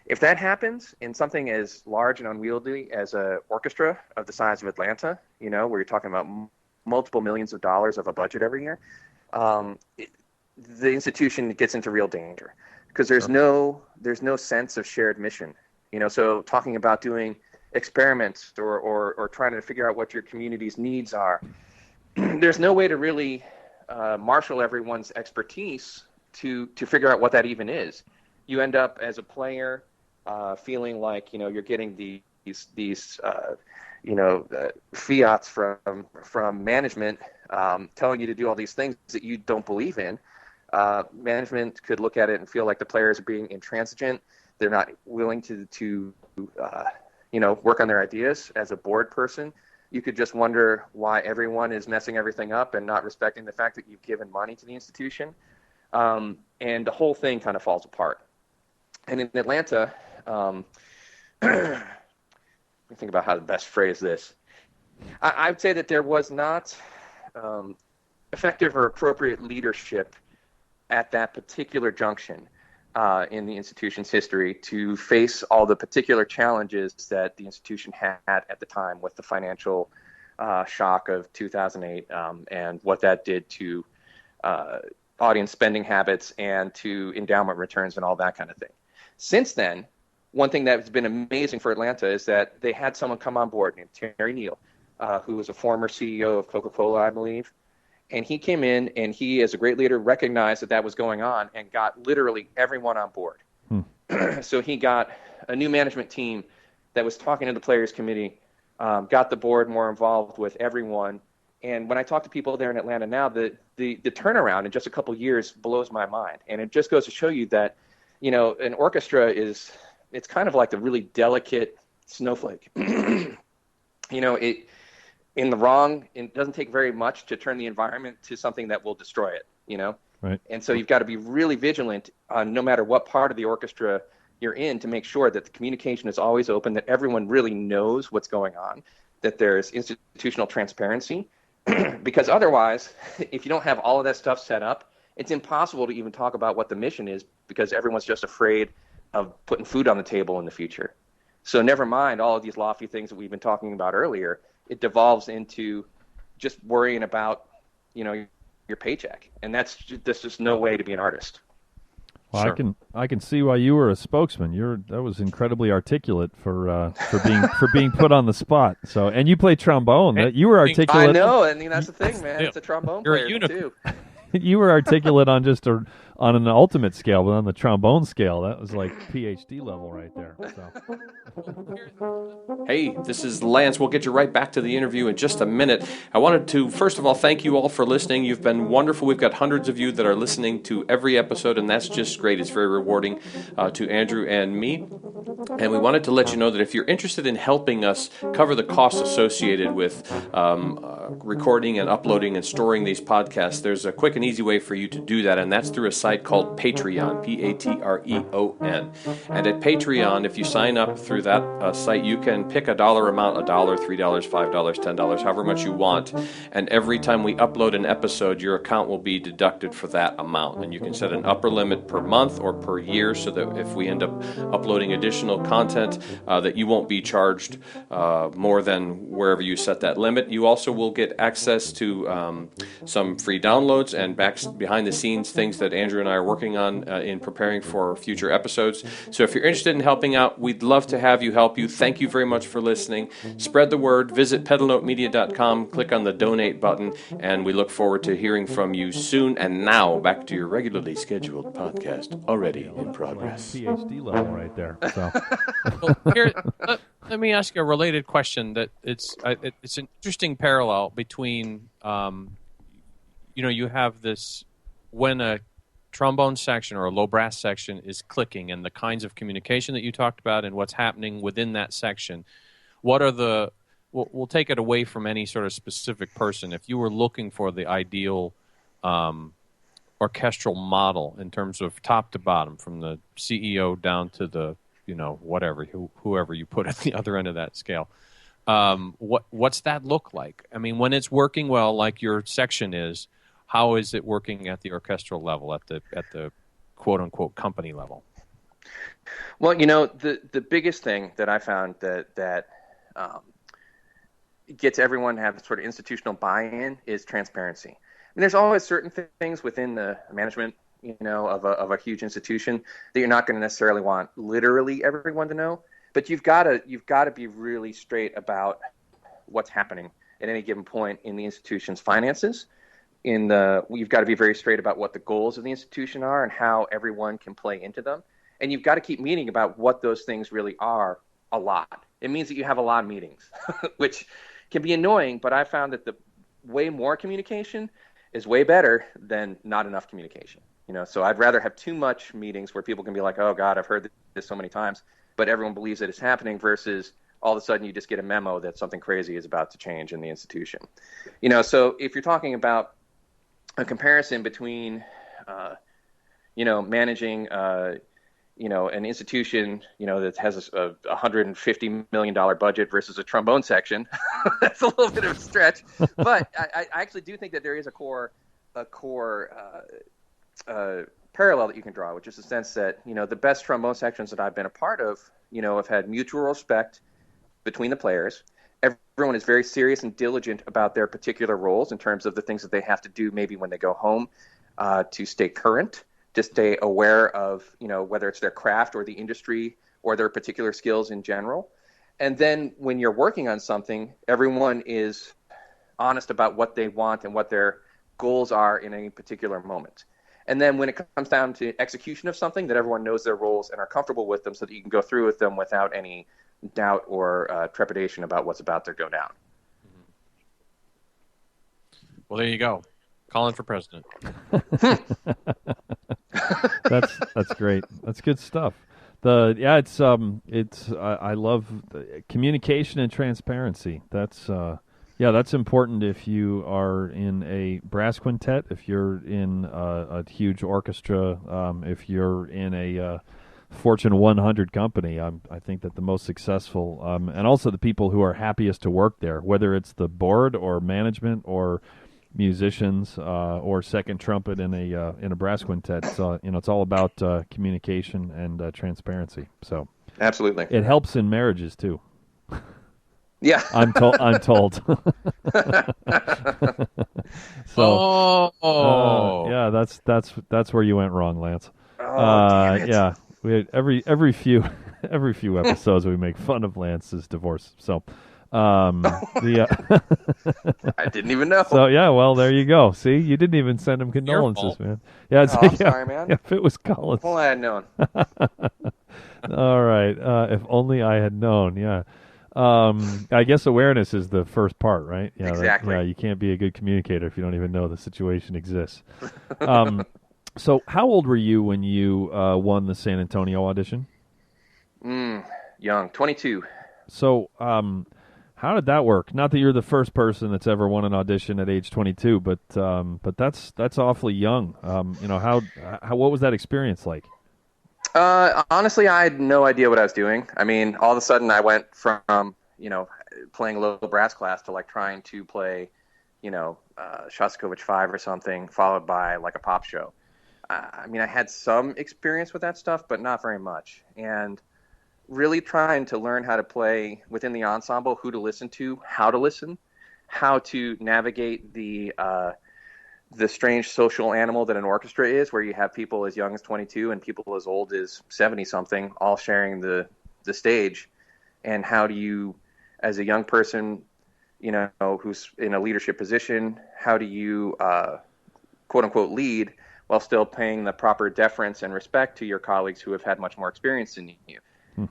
if that happens in something as large and unwieldy as an orchestra of the size of Atlanta, where you're talking about multiple millions of dollars of a budget every year, the institution gets into real danger because there's no sense of shared mission. So talking about doing experiments or trying to figure out what your community's needs are, there's no way to really marshal everyone's expertise to figure out what that even is. You end up as a player feeling like you're getting these fiats from management telling you to do all these things that you don't believe in. Management could look at it and feel like the players are being intransigent. They're not willing to work on their ideas. As a board person, you could just wonder why everyone is messing everything up and not respecting the fact that you've given money to the institution. And the whole thing kind of falls apart. And in Atlanta, let me think about how to best phrase this. I would say that there was not effective or appropriate leadership at that particular junction in the institution's history to face all the particular challenges that the institution had at the time with the financial shock of 2008 and what that did to audience spending habits and to endowment returns and all that kind of thing. Since then, one thing that's been amazing for Atlanta is that they had someone come on board named Terry Neal, who was a former CEO of Coca-Cola, I believe. And he came in and he, as a great leader, recognized that was going on and got literally everyone on board. So he got a new management team that was talking to the players committee, got the board more involved with everyone. And when I talk to people there in Atlanta now, the turnaround in just a couple years blows my mind. And it just goes to show you that, an orchestra it's kind of like the really delicate snowflake. It doesn't take very much to turn the environment to something that will destroy it, Right. And so you've got to be really vigilant on no matter what part of the orchestra you're in to make sure that the communication is always open, that everyone really knows what's going on, that there's institutional transparency. Because otherwise, if you don't have all of that stuff set up, it's impossible to even talk about what the mission is because everyone's just afraid of putting food on the table in the future. So never mind all of these lofty things that we've been talking about earlier, it devolves into just worrying about, your paycheck. And that's just no way to be an artist. Well, Sure. I can see why you were a spokesman. That was incredibly articulate for being put on the spot. So, and you play trombone. And You were articulate. I know, and that's the thing, man. Yeah. It's a trombone You're a player unicorn. too. You were articulate on on an ultimate scale, but on the trombone scale, that was like PhD level right there. So. Hey, this is Lance. We'll get you right back to the interview in just a minute. I wanted to, first of all, thank you all for listening. You've been wonderful. We've got hundreds of you that are listening to every episode, and that's just great. It's very rewarding to Andrew and me. And we wanted to let you know that if you're interested in helping us cover the costs associated with recording and uploading and storing these podcasts, there's a quick and easy way for you to do that, and that's through a site called Patreon, Patreon. And at Patreon, if you sign up through that site, you can pick a dollar amount, $1, $3, $5, $10, however much you want. And every time we upload an episode, your account will be deducted for that amount. And you can set an upper limit per month or per year so that if we end up uploading additional content, that you won't be charged more than wherever you set that limit. You also will get access to some free downloads and behind the scenes things that Andrew and I are working on in preparing for future episodes. So if you're interested in helping out, we'd love to have you help you. Thank you very much for listening. Spread the word. Visit pedalnotemedia.com, click on the donate button, and we look forward to hearing from you soon. And now back to your regularly scheduled podcast, already in progress. PhD level right there. So. Well, here, let me ask you a related question. That it's an interesting parallel between, you have this when a trombone section or a low brass section is clicking and the kinds of communication that you talked about and what's happening within that section. What are we'll take it away from any sort of specific person. If you were looking for the ideal orchestral model in terms of top to bottom, from the CEO down to the whoever you put at the other end of that scale, what's that look like? I mean, when it's working well, like your section is, how is it working at the orchestral level, at the quote unquote company level? Well, the biggest thing that I found that gets everyone to have sort of institutional buy-in is transparency. I mean, there's always certain things within the management, of a huge institution that you're not going to necessarily want literally everyone to know, but you've got to be really straight about what's happening at any given point in the institution's finances. You've got to be very straight about what the goals of the institution are and how everyone can play into them. And you've got to keep meeting about what those things really are a lot. It means that you have a lot of meetings, which can be annoying, but I found that the way more communication is way better than not enough communication. So I'd rather have too much meetings where people can be like, oh God, I've heard this so many times, but everyone believes that it's happening, versus all of a sudden you just get a memo that something crazy is about to change in the institution. So if you're talking about a comparison between, managing, an institution, that has a $150 million budget versus a trombone section, that's a little bit of a stretch. But I actually do think that there is a core parallel that you can draw, which is the sense that, the best trombone sections that I've been a part of, have had mutual respect between the players. Everyone is very serious and diligent about their particular roles in terms of the things that they have to do maybe when they go home to stay current, to stay aware of, whether it's their craft or the industry or their particular skills in general. And then when you're working on something, everyone is honest about what they want and what their goals are in any particular moment. And then when it comes down to execution of something, that everyone knows their roles and are comfortable with them so that you can go through with them without any doubt or trepidation about what's about to go down. Well, there you go. Colin for president. That's great. That's good stuff. I love the communication and transparency. That's important if you are in a brass quintet, if you're in a huge orchestra, if you're in a Fortune 100 company. I think that the most successful, and also the people who are happiest to work there, whether it's the board or management or musicians or second trumpet in a brass quintet, it's all about communication and transparency. So absolutely, it helps in marriages too. Yeah, I'm told. So, yeah, that's where you went wrong, Lance. Oh, damn it. Yeah, we had every few episodes we make fun of Lance's divorce. So, the I didn't even know. so yeah, well there you go. See, you didn't even send him condolences, fault. man. Yeah, it's, Oh, I'm yeah, sorry, man. yeah, if it was Collins. If only I had known. All right. If only I had known. Yeah. I guess awareness is the first part, right? Yeah. Exactly. Yeah. You can't be a good communicator if you don't even know the situation exists. So, how old were you when you won the San Antonio audition? Young, 22. So, how did that work? Not that you're the first person that's ever won an audition at age 22, but that's awfully young. What was that experience like? Honestly, I had no idea what I was doing. I mean, all of a sudden I went from, playing a little brass class to like trying to play, Shostakovich 5 or something, followed by like a pop show. I mean, I had some experience with that stuff, but not very much. And really trying to learn how to play within the ensemble, who to listen to, how to navigate the strange social animal that an orchestra is, where you have people as young as 22 and people as old as 70-something all sharing the stage. And how do you, as a young person, who's in a leadership position, how do you, quote unquote, lead while still paying the proper deference and respect to your colleagues who have had much more experience than you?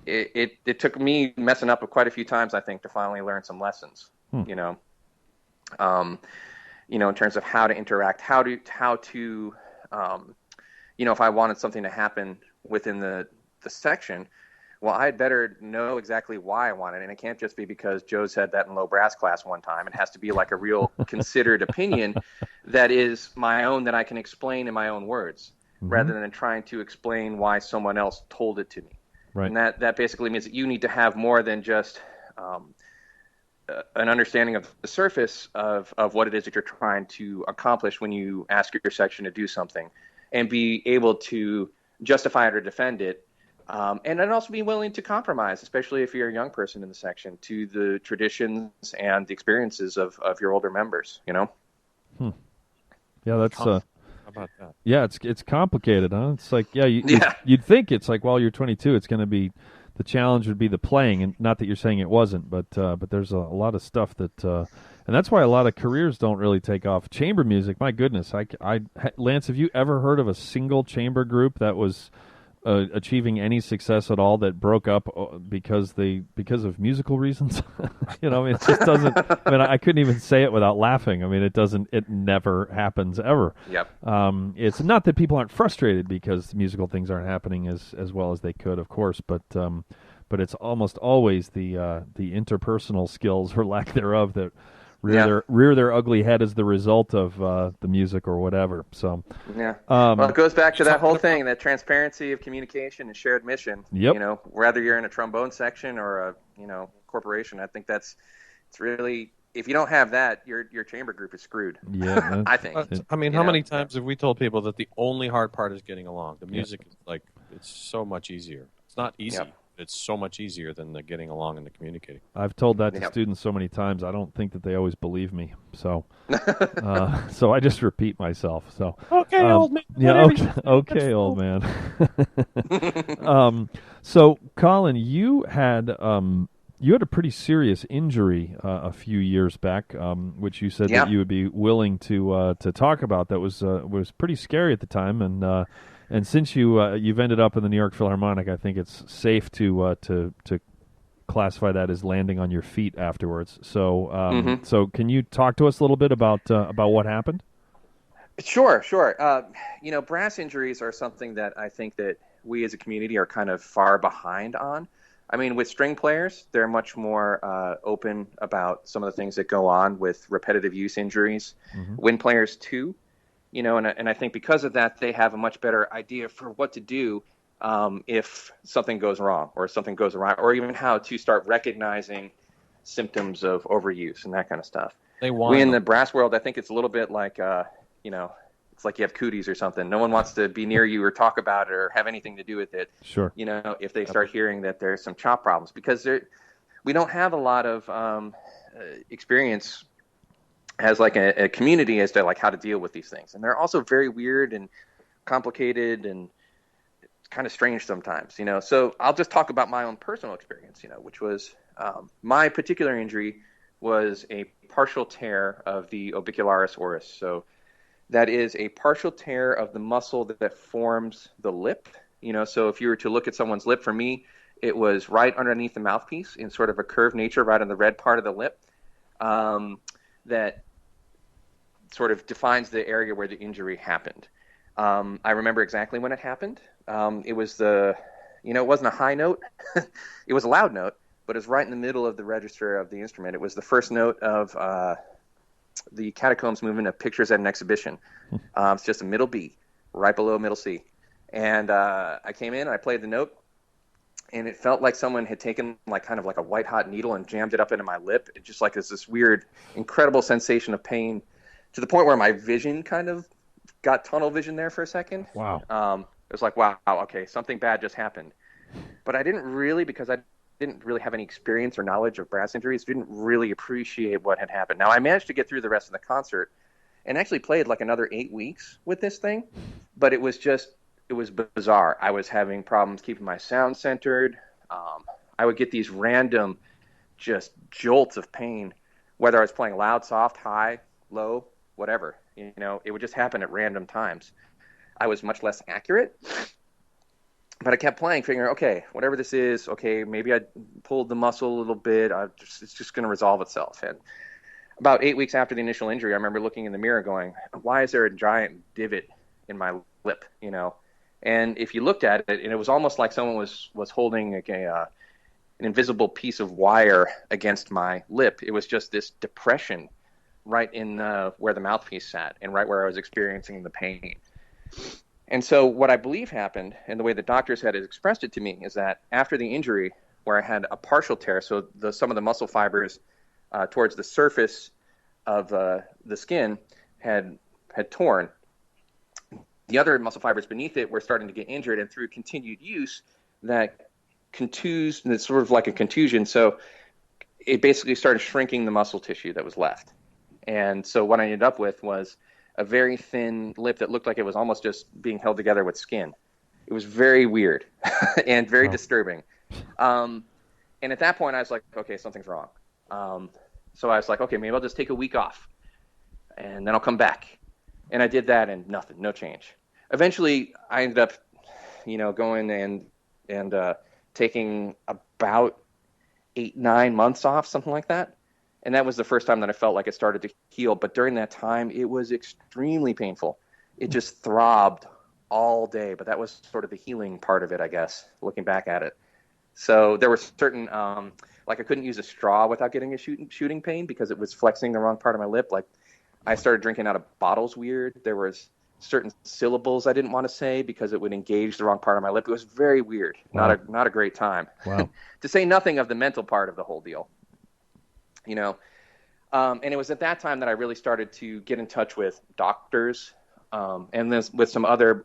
It took me messing up quite a few times, I think, to finally learn some lessons, in terms of how to interact, how to if I wanted something to happen within the section, well, I'd better know exactly why I want it. And it can't just be because Joe said that in low brass class one time. It has to be like a real considered opinion that is my own, that I can explain in my own words, rather than trying to explain why someone else told it to me. Right. And that basically means that you need to have more than just an understanding of the surface of what it is that you're trying to accomplish when you ask your section to do something, and be able to justify it or defend it. And then also be willing to compromise, especially if you're a young person in the section, to the traditions and the experiences of your older members, Yeah, that's How about that? yeah, it's complicated, huh? It's like, you'd think it's like, while you're 22, it's going to be, the challenge would be the playing, and not that you're saying it wasn't, but there's a lot of stuff that, and that's why a lot of careers don't really take off. Chamber music, my goodness, Lance, have you ever heard of a single chamber group that was achieving any success at all that broke up because of musical reasons? I mean, it just doesn't. I mean, I couldn't even say it without laughing. I mean, it never happens ever. Yep. It's not that people aren't frustrated because musical things aren't happening as well as they could, of course, but it's almost always the interpersonal skills or lack thereof that rear their ugly head as the result of the music or whatever. So well, it goes back to that whole thing, that transparency of communication and shared mission. Yep. Whether you're in a trombone section or a corporation, I think it's really, if you don't have that, your chamber group is screwed. Yeah, I think. I mean, how many times have we told people that the only hard part is getting along? The music is like, it's so much easier. It's not easy. Yep. It's so much easier than the getting along and the communicating. I've told that to Yep. students so many times. I don't think that they always believe me. So, so I just repeat myself. So Okay, old man. yeah, okay, old man. So Colin, you had a pretty serious injury a few years back, which you said that you would be willing to talk about. That was pretty scary at the time, and since you've ended up in the New York Philharmonic, I think it's safe to classify that as landing on your feet afterwards. So, so can you talk to us a little bit about what happened? Sure. Brass injuries are something that I think that we as a community are kind of far behind on. I mean, with string players, they're much more open about some of the things that go on with repetitive use injuries. Wind players too. And I think because of that, they have a much better idea for what to do if something goes wrong or something goes awry, or even how to start recognizing symptoms of overuse and that kind of stuff. We in the brass world, I think it's a little bit like, it's like you have cooties or something. No one wants to be near you or talk about it or have anything to do with it. Sure. If they start hearing that there's some chop problems, because we don't have a lot of experience as like a community as to like how to deal with these things. And they're also very weird and complicated, and kind of strange sometimes, So I'll just talk about my own personal experience, which was my particular injury was a partial tear of the orbicularis oris. So that is a partial tear of the muscle that forms the lip. So if you were to look at someone's lip, for me, it was right underneath the mouthpiece in sort of a curved nature, right on the red part of the lip, that sort of defines the area where the injury happened. I remember exactly when it happened. It was it wasn't a high note. It was a loud note, but it was right in the middle of the register of the instrument. It was the first note of the Catacombs movement of Pictures at an Exhibition. It's just a middle B, right below middle C. And I came in and I played the note, and it felt like someone had taken kind of like a white hot needle and jammed it up into my lip. It just like this weird, incredible sensation of pain, to the point where my vision kind of got tunnel vision there for a second. Wow. It was like, wow, okay, something bad just happened. But I didn't really, because I didn't really have any experience or knowledge of brass injuries, didn't really appreciate what had happened. Now, I managed to get through the rest of the concert and actually played like another 8 weeks with this thing, but it was bizarre. I was having problems keeping my sound centered. I would get these random just jolts of pain, whether I was playing loud, soft, high, low, whatever. It would just happen at random times. I was much less accurate, but I kept playing, figuring, okay, whatever this is, okay, maybe I pulled the muscle a little bit. It's just going to resolve itself. And about 8 weeks after the initial injury, I remember looking in the mirror going, why is there a giant divot in my lip, And if you looked at it, and it was almost like someone was holding an invisible piece of wire against my lip. It was just this depression right in where the mouthpiece sat and right where I was experiencing the pain. And so what I believe happened, and the way the doctors had expressed it to me, is that after the injury, where I had a partial tear, so some of the muscle fibers towards the surface of the skin had torn, the other muscle fibers beneath it were starting to get injured, and through continued use, that contused, and it's sort of like a contusion, so it basically started shrinking the muscle tissue that was left. And so what I ended up with was a very thin lip that looked like it was almost just being held together with skin. It was very weird and very disturbing. And at that point, I was like, okay, something's wrong. So I was like, okay, maybe I'll just take a week off, and then I'll come back. And I did that, and nothing, no change. Eventually, I ended up, going and taking about 8-9 months off, something like that. And that was the first time that I felt like it started to heal. But during that time, it was extremely painful. It just throbbed all day. But that was sort of the healing part of it, I guess, looking back at it. So there were certain, like I couldn't use a straw without getting a shooting pain because it was flexing the wrong part of my lip. Like I started drinking out of bottles weird. There was certain syllables I didn't want to say because it would engage the wrong part of my lip. It was very weird. Wow. Not a great time. Wow. To say nothing of the mental part of the whole deal. And it was at that time that I really started to get in touch with doctors and then with some other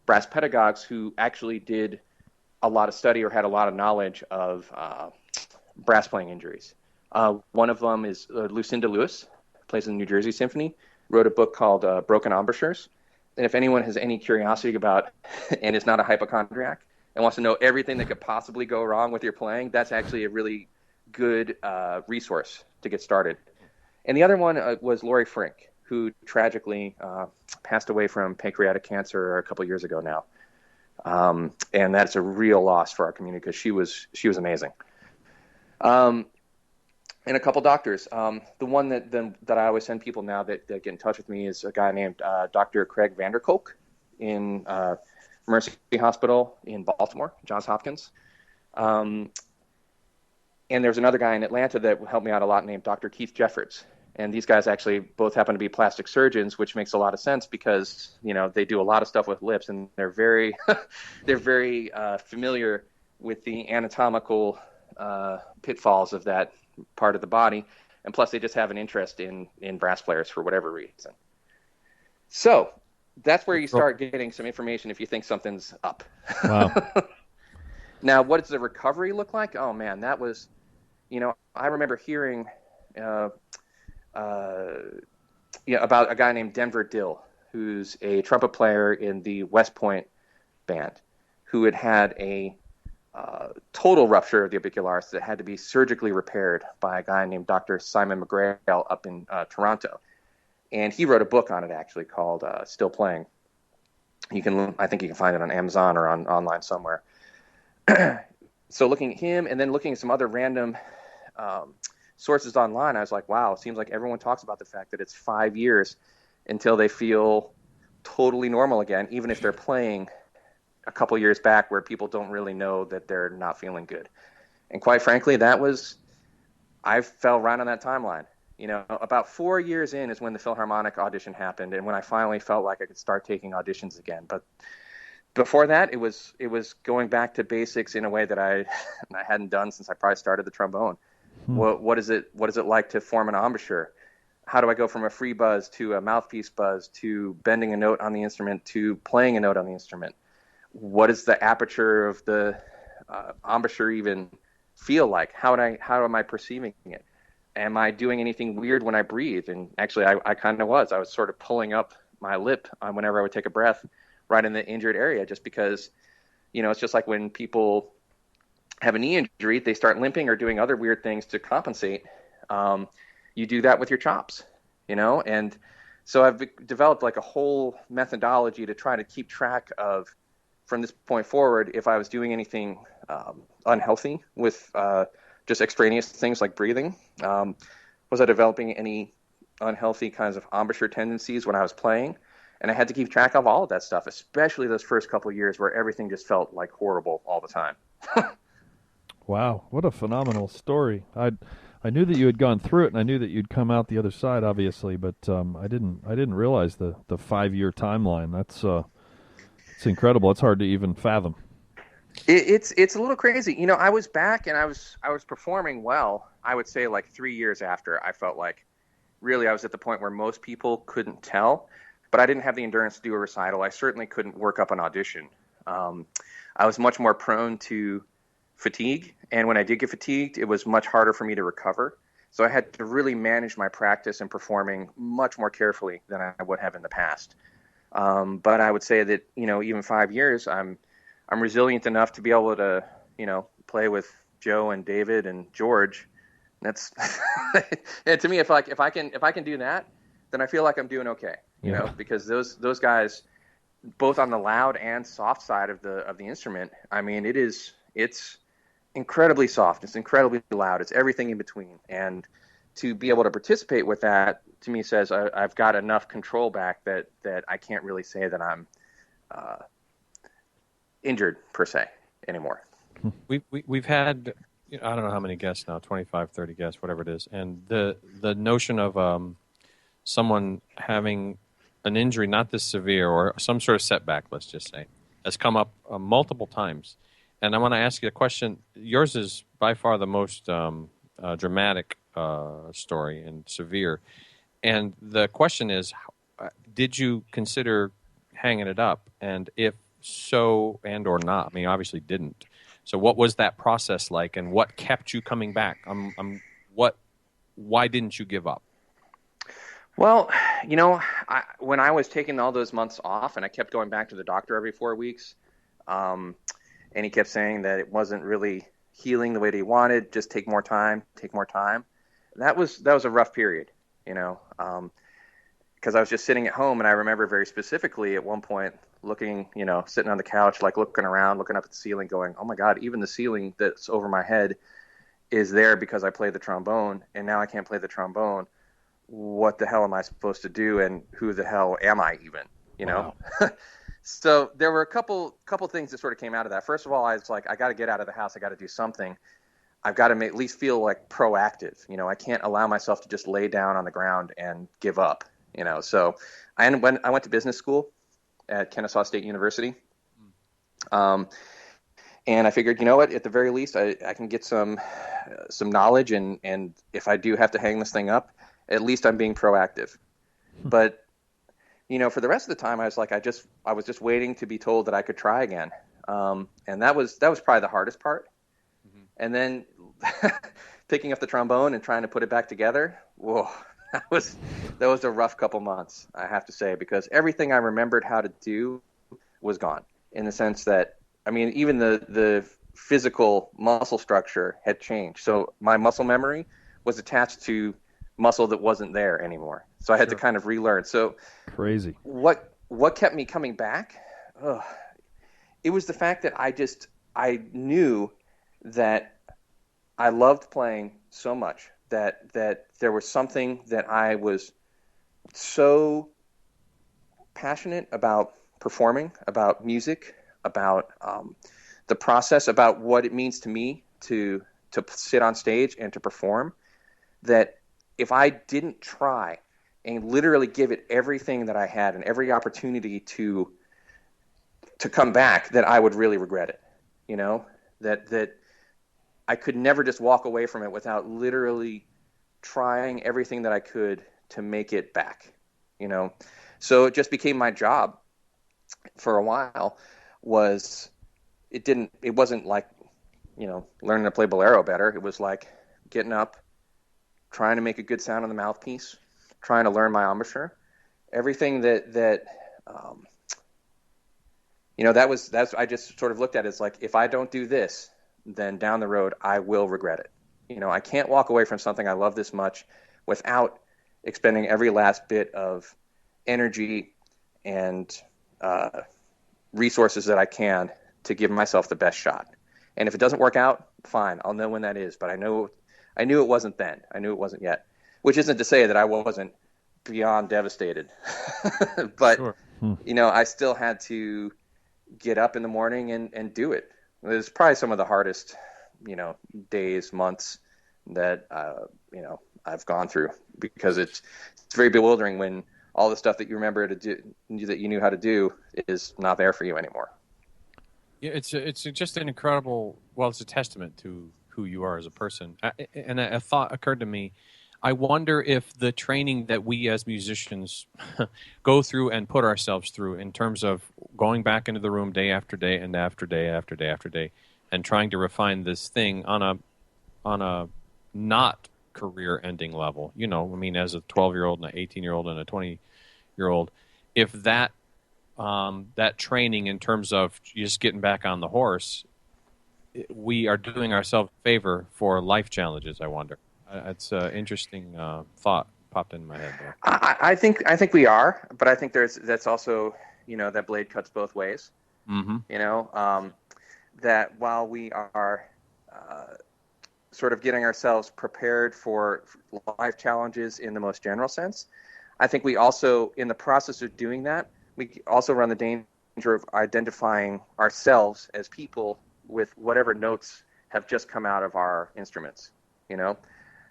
brass pedagogues who actually did a lot of study or had a lot of knowledge of brass playing injuries. One of them is Lucinda Lewis, plays in the New Jersey Symphony, wrote a book called Broken Embouchures. And if anyone has any curiosity about and is not a hypochondriac and wants to know everything that could possibly go wrong with your playing, that's actually a really good resource to get started. And the other one was Lori Frink, who tragically passed away from pancreatic cancer a couple years ago now. And that's a real loss for our community because she was amazing. And a couple doctors. The one that I always send people now that get in touch with me is a guy named Dr. Craig Vanderkolk in Mercy Hospital in Baltimore, Johns Hopkins. And there's another guy in Atlanta that helped me out a lot named Dr. Keith Jeffords. And these guys actually both happen to be plastic surgeons, which makes a lot of sense because, they do a lot of stuff with lips and they're very, familiar with the anatomical pitfalls of that part of the body. And plus they just have an interest in brass players for whatever reason. So that's where you start getting some information if you think something's up. Wow. Now, what does the recovery look like? Oh man, that was, I remember hearing about a guy named Denver Dill, who's a trumpet player in the West Point band. who had a total rupture of the orbicularis that had to be surgically repaired by a guy named Dr. Simon McGrail up in Toronto. And he wrote a book on it, actually, called Still Playing. I think you can find it on Amazon or online somewhere. So looking at him and then looking at some other random sources online, I was like, wow, it seems like everyone talks about the fact that it's 5 years until they feel totally normal again, even if they're playing a couple years back where people don't really know that they're not feeling good. And quite frankly, I fell right on that timeline. About 4 years in is when the Philharmonic audition happened, and when I finally felt like I could start taking auditions again. But before that, it was going back to basics in a way that I hadn't done since I probably started the trombone. What is it like to form an embouchure? How do I go from a free buzz to a mouthpiece buzz to bending a note on the instrument to playing a note on the instrument? What is the aperture of the embouchure even feel like? How am I perceiving it? Am I doing anything weird when I breathe? And actually, I kind of was. I was sort of pulling up my lip whenever I would take a breath right in the injured area, just because, it's just like when people have a knee injury, they start limping or doing other weird things to compensate. You do that with your chops, And so I've developed like a whole methodology to try to keep track of, from this point forward, if I was doing anything unhealthy with just extraneous things like breathing. Was I developing any unhealthy kinds of embouchure tendencies when I was playing? And I had to keep track of all of that stuff, especially those first couple of years where everything just felt like horrible all the time. Wow, what a phenomenal story. I knew that you had gone through it, and I knew that you'd come out the other side, obviously, but I didn't realize the 5-year timeline. It's incredible. It's hard to even fathom. It's a little crazy. I was back and I was performing well. I would say like 3 years after, I felt like really I was at the point where most people couldn't tell, but I didn't have the endurance to do a recital. I certainly couldn't work up an audition. I was much more prone to fatigue, and when I did get fatigued, it was much harder for me to recover. So I had to really manage my practice and performing much more carefully than I would have in the past. But I would say that, even 5 years, I'm resilient enough to be able to, play with Joe and David and George. That's and to me, if I can do that, then I feel like I'm doing okay, because those guys, both on the loud and soft side of the instrument, I mean, it's incredibly soft, it's incredibly loud, it's everything in between, and to be able to participate with that, to me, says I've got enough control back that I can't really say that I'm injured per se anymore. We've had, I don't know how many guests now, 25, 30 guests, whatever it is, and the notion of someone having an injury not this severe or some sort of setback, let's just say, has come up multiple times. And I want to ask you a question. Yours is by far the most dramatic story and severe. And the question is, did you consider hanging it up? And if so and or not, I mean, obviously didn't. So what was that process like, and what kept you coming back? Why didn't you give up? Well, when I was taking all those months off, and I kept going back to the doctor every 4 weeks, and he kept saying that it wasn't really healing the way that he wanted, just take more time. That was a rough period, because I was just sitting at home, and I remember very specifically at one point looking, sitting on the couch, like looking around, looking up at the ceiling, going, oh my God, even the ceiling that's over my head is there because I play the trombone, and now I can't play the trombone. What the hell am I supposed to do, and who the hell am I even, Wow. So there were a couple things that sort of came out of that. First of all, I was like, I got to get out of the house. I got to do something. I've got to at least feel like proactive. I can't allow myself to just lay down on the ground and give up. So I went to business school at Kennesaw State University. And I figured, what, at the very least, I can get some knowledge, and if I do have to hang this thing up, at least I'm being proactive. But for the rest of the time, I was like, I was just waiting to be told that I could try again. And that was probably the hardest part. Mm-hmm. And then picking up the trombone and trying to put it back together. Whoa, that was a rough couple months, I have to say, because everything I remembered how to do was gone, in the sense that I mean, even the physical muscle structure had changed. So my muscle memory was attached to muscle that wasn't there anymore. So I had to kind of relearn. So crazy. What kept me coming back? It was the fact that I knew that I loved playing so much that there was something that I was so passionate about performing, about music, about the process, about what it means to me to sit on stage and to perform, that if I didn't try and literally give it everything that I had and every opportunity to come back, that I would really regret it. You know, that I could never just walk away from it without literally trying everything that I could to make it back, you know? So it just became my job for a while. It wasn't like, you know, learning to play bolero better. It was like getting up, trying to make a good sound on the mouthpiece, trying to learn my embouchure, everything that you know, that's I just sort of looked at it as like, if I don't do this, then down the road I will regret it. You know, I can't walk away from something I love this much without expending every last bit of energy and resources that I can to give myself the best shot. And if it doesn't work out, fine, I'll know when that is. But I knew it wasn't then. I knew it wasn't yet. Which isn't to say that I wasn't beyond devastated. But, you know, I still had to get up in the morning and do it. It was probably some of the hardest, you know, days, months that, you know, I've gone through, because it's very bewildering when all the stuff that you remember to do, that you knew how to do, is not there for you anymore. Yeah, it's just an incredible, well, it's a testament to who you are as a person. And a thought occurred to me. I wonder if the training that we as musicians go through and put ourselves through, in terms of going back into the room day after day and after day after day after day, and trying to refine this thing on a not career-ending level. You know, I mean, as a 12-year-old and an 18-year-old and a 20-year-old, if that training in terms of just getting back on the horse, we are doing ourselves a favor for life challenges, I wonder. It's an interesting thought popped in my head there. I think we are, but I think that's also, you know, that blade cuts both ways. Mm-hmm. You know, that while we are sort of getting ourselves prepared for life challenges in the most general sense, I think we also, in the process of doing that, we also run the danger of identifying ourselves as people with whatever notes have just come out of our instruments, you know?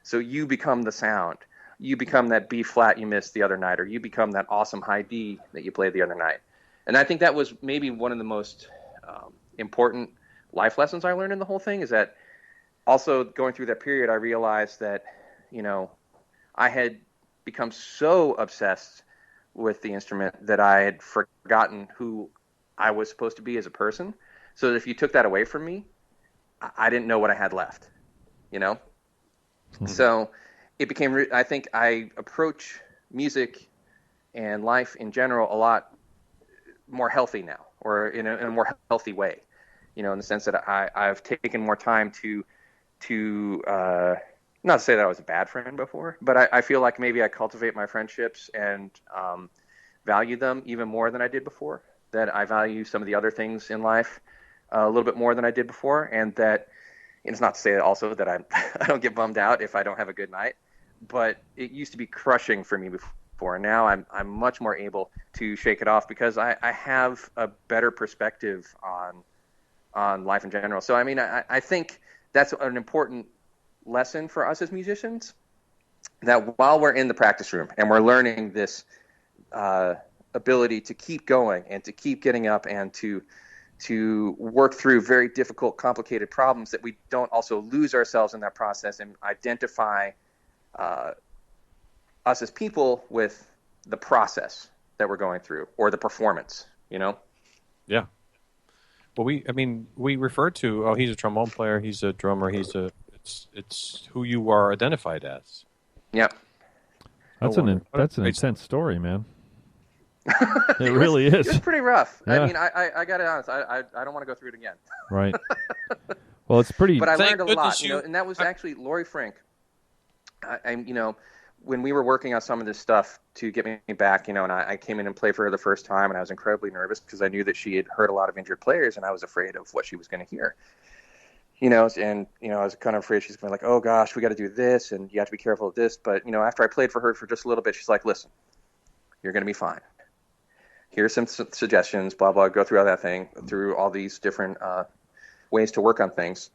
So you become the sound. You become that B flat you missed the other night, or you become that awesome high D that you played the other night. And I think that was maybe one of the most important life lessons I learned in the whole thing, is that also going through that period, I realized that, you know, I had become so obsessed with the instrument that I had forgotten who I was supposed to be as a person. So that if you took that away from me, I didn't know what I had left, you know? Mm-hmm. So it became, I think I approach music and life in general a lot more healthy now, or in a more healthy way, you know, in the sense that I've taken more time to not to say that I was a bad friend before, but I feel like maybe I cultivate my friendships and value them even more than I did before, that I value some of the other things in life a little bit more than I did before, and that, and it's not to say also that I don't get bummed out if I don't have a good night, but it used to be crushing for me before, and now I'm much more able to shake it off, because I have a better perspective on life in general. So I mean, I think that's an important lesson for us as musicians, that while we're in the practice room and we're learning this ability to keep going and to keep getting up and to work through very difficult, complicated problems, that we don't also lose ourselves in that process and identify us as people with the process that we're going through, or the performance, you know? Yeah. Well, we refer to, he's a trombone player, he's a drummer, it's who you are identified as. Yep. That's an intense story, man. It really is. It was pretty rough. Yeah. I mean, I got to be honest. I don't want to go through it again. Right. Well, it's pretty. But I Thank learned a lot, goodness and that was actually Lori Frink. When we were working on some of this stuff to get me back, and I came in and played for her the first time, and I was incredibly nervous because I knew that she had hurt a lot of injured players, and I was afraid of what she was going to hear. I was kind of afraid she's going to be like, oh gosh, we got to do this, and you have to be careful of this. But, after I played for her for just a little bit, she's like, listen, you're going to be fine. Here's some suggestions, blah, blah, go through all that thing, through all these different ways to work on things.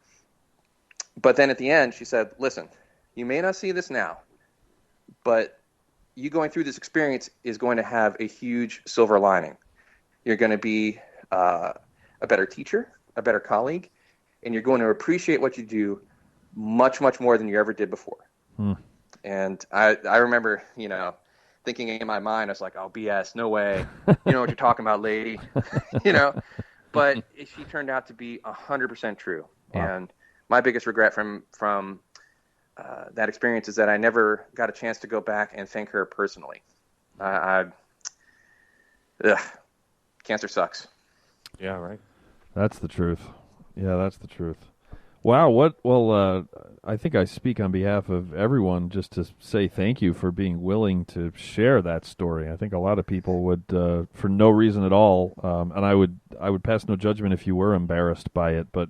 But then at the end, she said, listen, you may not see this now, but you going through this experience is going to have a huge silver lining. You're going to be a better teacher, a better colleague, and you're going to appreciate what you do much, much more than you ever did before. And I remember, thinking in my mind, I was like, oh, BS, no way. You know what you're talking about, lady. But she turned out to be 100% true. Wow. And my biggest regret from that experience is that I never got a chance to go back and thank her personally. Cancer sucks. Yeah, right. That's the truth. Yeah, that's the truth. Wow. Well, I think I speak on behalf of everyone just to say thank you for being willing to share that story. I think a lot of people would, for no reason at all, and I would pass no judgment if you were embarrassed by it, but,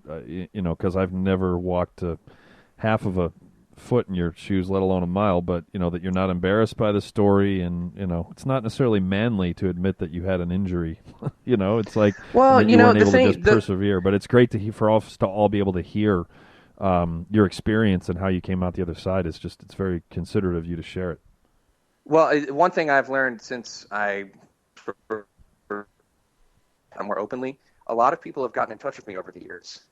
because I've never walked half of a foot in your shoes, let alone a mile, but, that you're not embarrassed by the story, and, it's not necessarily manly to admit that you had an injury. It's like, well, you weren't able to just persevere, but it's great for us to all be able to hear your experience and how you came out the other side. It's very considerate of you to share it. Well, one thing I've learned since I'm more openly, a lot of people have gotten in touch with me over the years.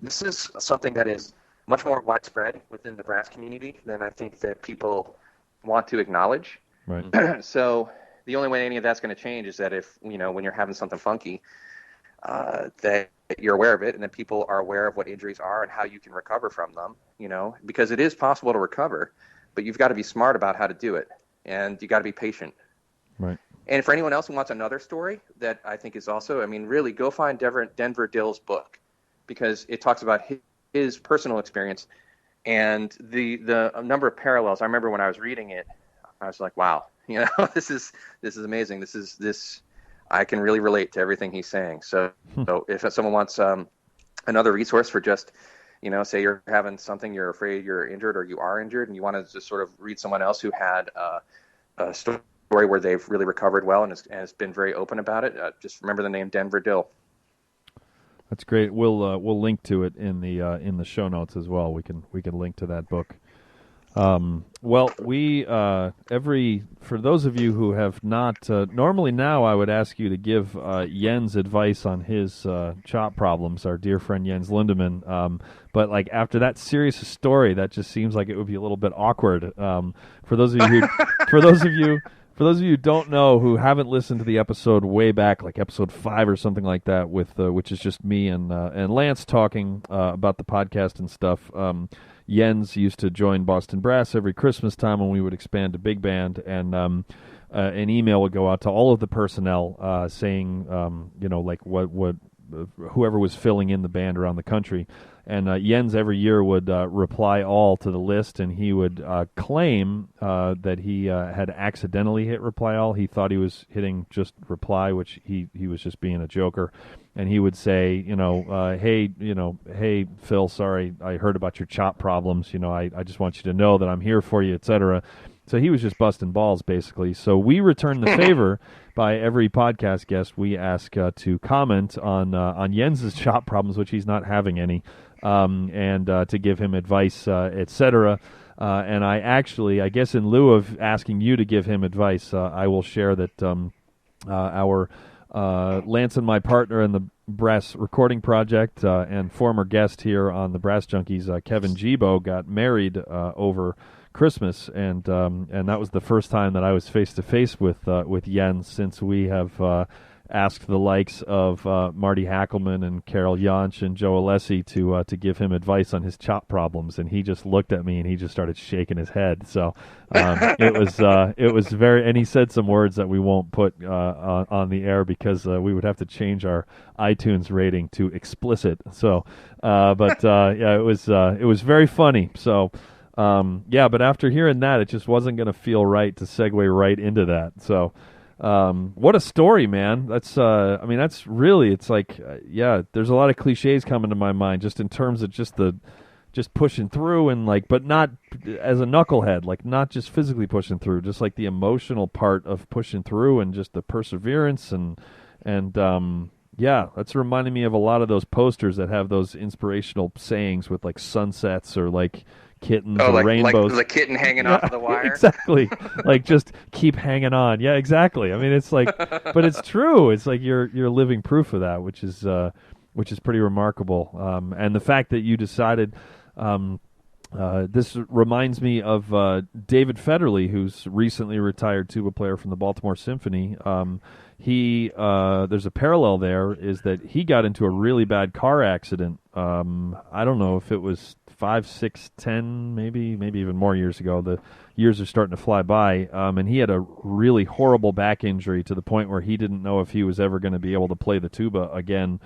This is something that is much more widespread within the brass community than I think that people want to acknowledge. Right. So the only way any of that's going to change is that if, when you're having something funky, that you're aware of it, and then people are aware of what injuries are and how you can recover from them, because it is possible to recover, but you've got to be smart about how to do it, and you got to be patient. Right. And for anyone else who wants another story that I think is also, really go find Denver Dill's book, because it talks about his personal experience and the number of parallels. I remember when I was reading it, I was like, wow, this is amazing. This I can really relate to everything he's saying. So if someone wants another resource for just, say you're having something, you're afraid you're injured or you are injured, and you want to just sort of read someone else who had a story where they've really recovered well and has been very open about it, just remember the name Denver Dill. That's great. We'll link to it in the show notes as well. We can link to that book. Well, for those of you who have not, normally now I would ask you to give Jens advice on his chop problems, our dear friend Jens Lindemann. But like after that serious story, that just seems like it would be a little bit awkward. For those of you who don't know, who haven't listened to the episode way back, like episode 5 or something like that, with which is just me and Lance talking about the podcast and stuff. Jens used to join Boston Brass every Christmas time when we would expand to big band, and an email would go out to all of the personnel saying, like what whoever was filling in the band around the country. And Jens every year would reply all to the list, and he would claim that he had accidentally hit reply all. He thought he was hitting just reply, which he was just being a joker. And he would say, hey, Phil, sorry, I heard about your chop problems. I just want you to know that I'm here for you, etc. So he was just busting balls, basically. So we return the favor by every podcast guest we ask to comment on Jens's chop problems, which he's not having any, and to give him advice, etc. And I guess in lieu of asking you to give him advice, I will share that our Lance and my partner in the brass recording project and former guest here on the Brass Junkies, Kevin Gibo, got married over Christmas, and that was the first time that I was face to face with Jens since we have asked the likes of Marty Hackelman and Carol Jansch and Joe Alessi to give him advice on his chop problems, and he just looked at me and he just started shaking his head. So it was very, and he said some words that we won't put on the air because we would have to change our iTunes rating to explicit. So, it was very funny. So. But after hearing that, it just wasn't going to feel right to segue right into that. So, what a story, man. That's really, it's like, there's a lot of cliches coming to my mind just in terms of just pushing through and like, but not as a knucklehead, like not just physically pushing through, just like the emotional part of pushing through and just the perseverance and that's reminding me of a lot of those posters that have those inspirational sayings with like sunsets or like kittens or rainbows. Like the kitten hanging off of the wire. Exactly. Like just keep hanging on. Yeah, exactly. I mean, it's like, but it's true. It's like you're living proof of that, which is pretty remarkable. And the fact that you decided, this reminds me of David Federle, who's recently retired tuba player from the Baltimore Symphony. There's a parallel there, is that he got into a really bad car accident. I don't know if it was 5, 6, 10, maybe even more years ago. The years are starting to fly by. And he had a really horrible back injury to the point where he didn't know if he was ever going to be able to play the tuba again,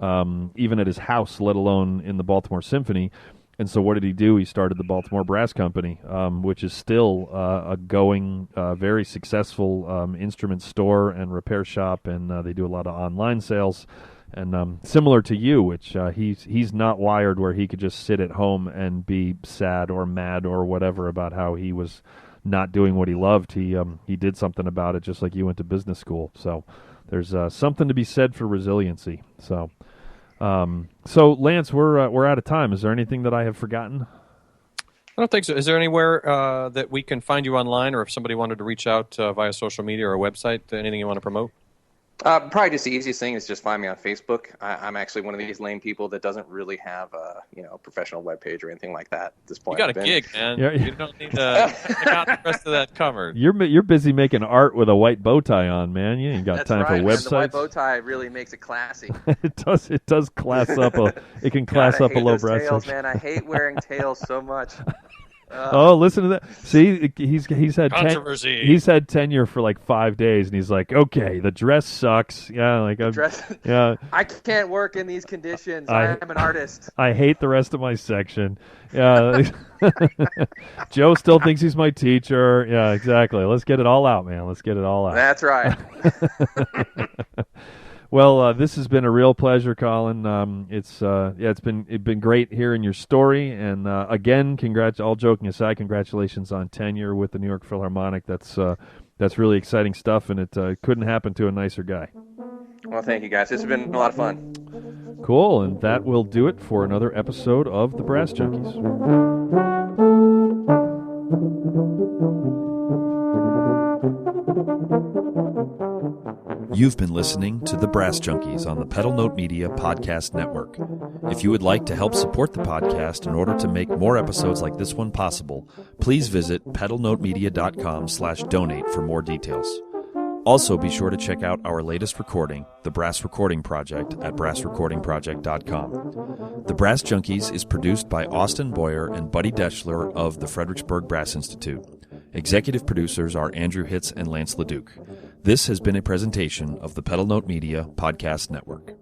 even at his house, let alone in the Baltimore Symphony. And so what did he do? He started the Baltimore Brass Company, which is still a going, very successful instrument store and repair shop, and they do a lot of online sales. And similar to you, which he's not wired where he could just sit at home and be sad or mad or whatever about how he was not doing what he loved. He did something about it, just like you went to business school. So there's something to be said for resiliency. So Lance, we're out of time. Is there anything that I have forgotten? I don't think so. Is there anywhere that we can find you online, or if somebody wanted to reach out via social media or a website, anything you want to promote? Probably just the easiest thing is just find me on Facebook. I'm actually one of these lame people that doesn't really have a professional webpage or anything like that at this point. You got a gig, man. You don't need to got the rest of that covered. You're busy making art with a white bow tie on, man. You ain't got That's time right, for websites. The white bow tie really makes it classy. It does class up it can class up a low brass tails, section. man. I hate wearing tails so much. Listen to that. See, he's had controversy. He's had tenure for like 5 days, and he's like, okay, the dress sucks. Yeah, like yeah. I can't work in these conditions. I am an artist. I hate the rest of my section. Yeah. Joe still thinks he's my teacher. Yeah, exactly. Let's get it all out, man. Let's get it all out. That's right. Well, this has been a real pleasure, Colin. It's been great hearing your story, and again, all joking aside, congratulations on tenure with the New York Philharmonic. That's really exciting stuff, and it couldn't happen to a nicer guy. Well, thank you, guys. This has been a lot of fun. Cool, and that will do it for another episode of the Brass Junkies. You've been listening to The Brass Junkies on the Pedal Note Media Podcast Network. If you would like to help support the podcast in order to make more episodes like this one possible, please visit pedalnotemedia.com/donate for more details. Also, be sure to check out our latest recording, The Brass Recording Project, at brassrecordingproject.com. The Brass Junkies is produced by Austin Boyer and Buddy Deschler of the Fredericksburg Brass Institute. Executive producers are Andrew Hitz and Lance LaDuke. This has been a presentation of the Pedal Note Media Podcast Network.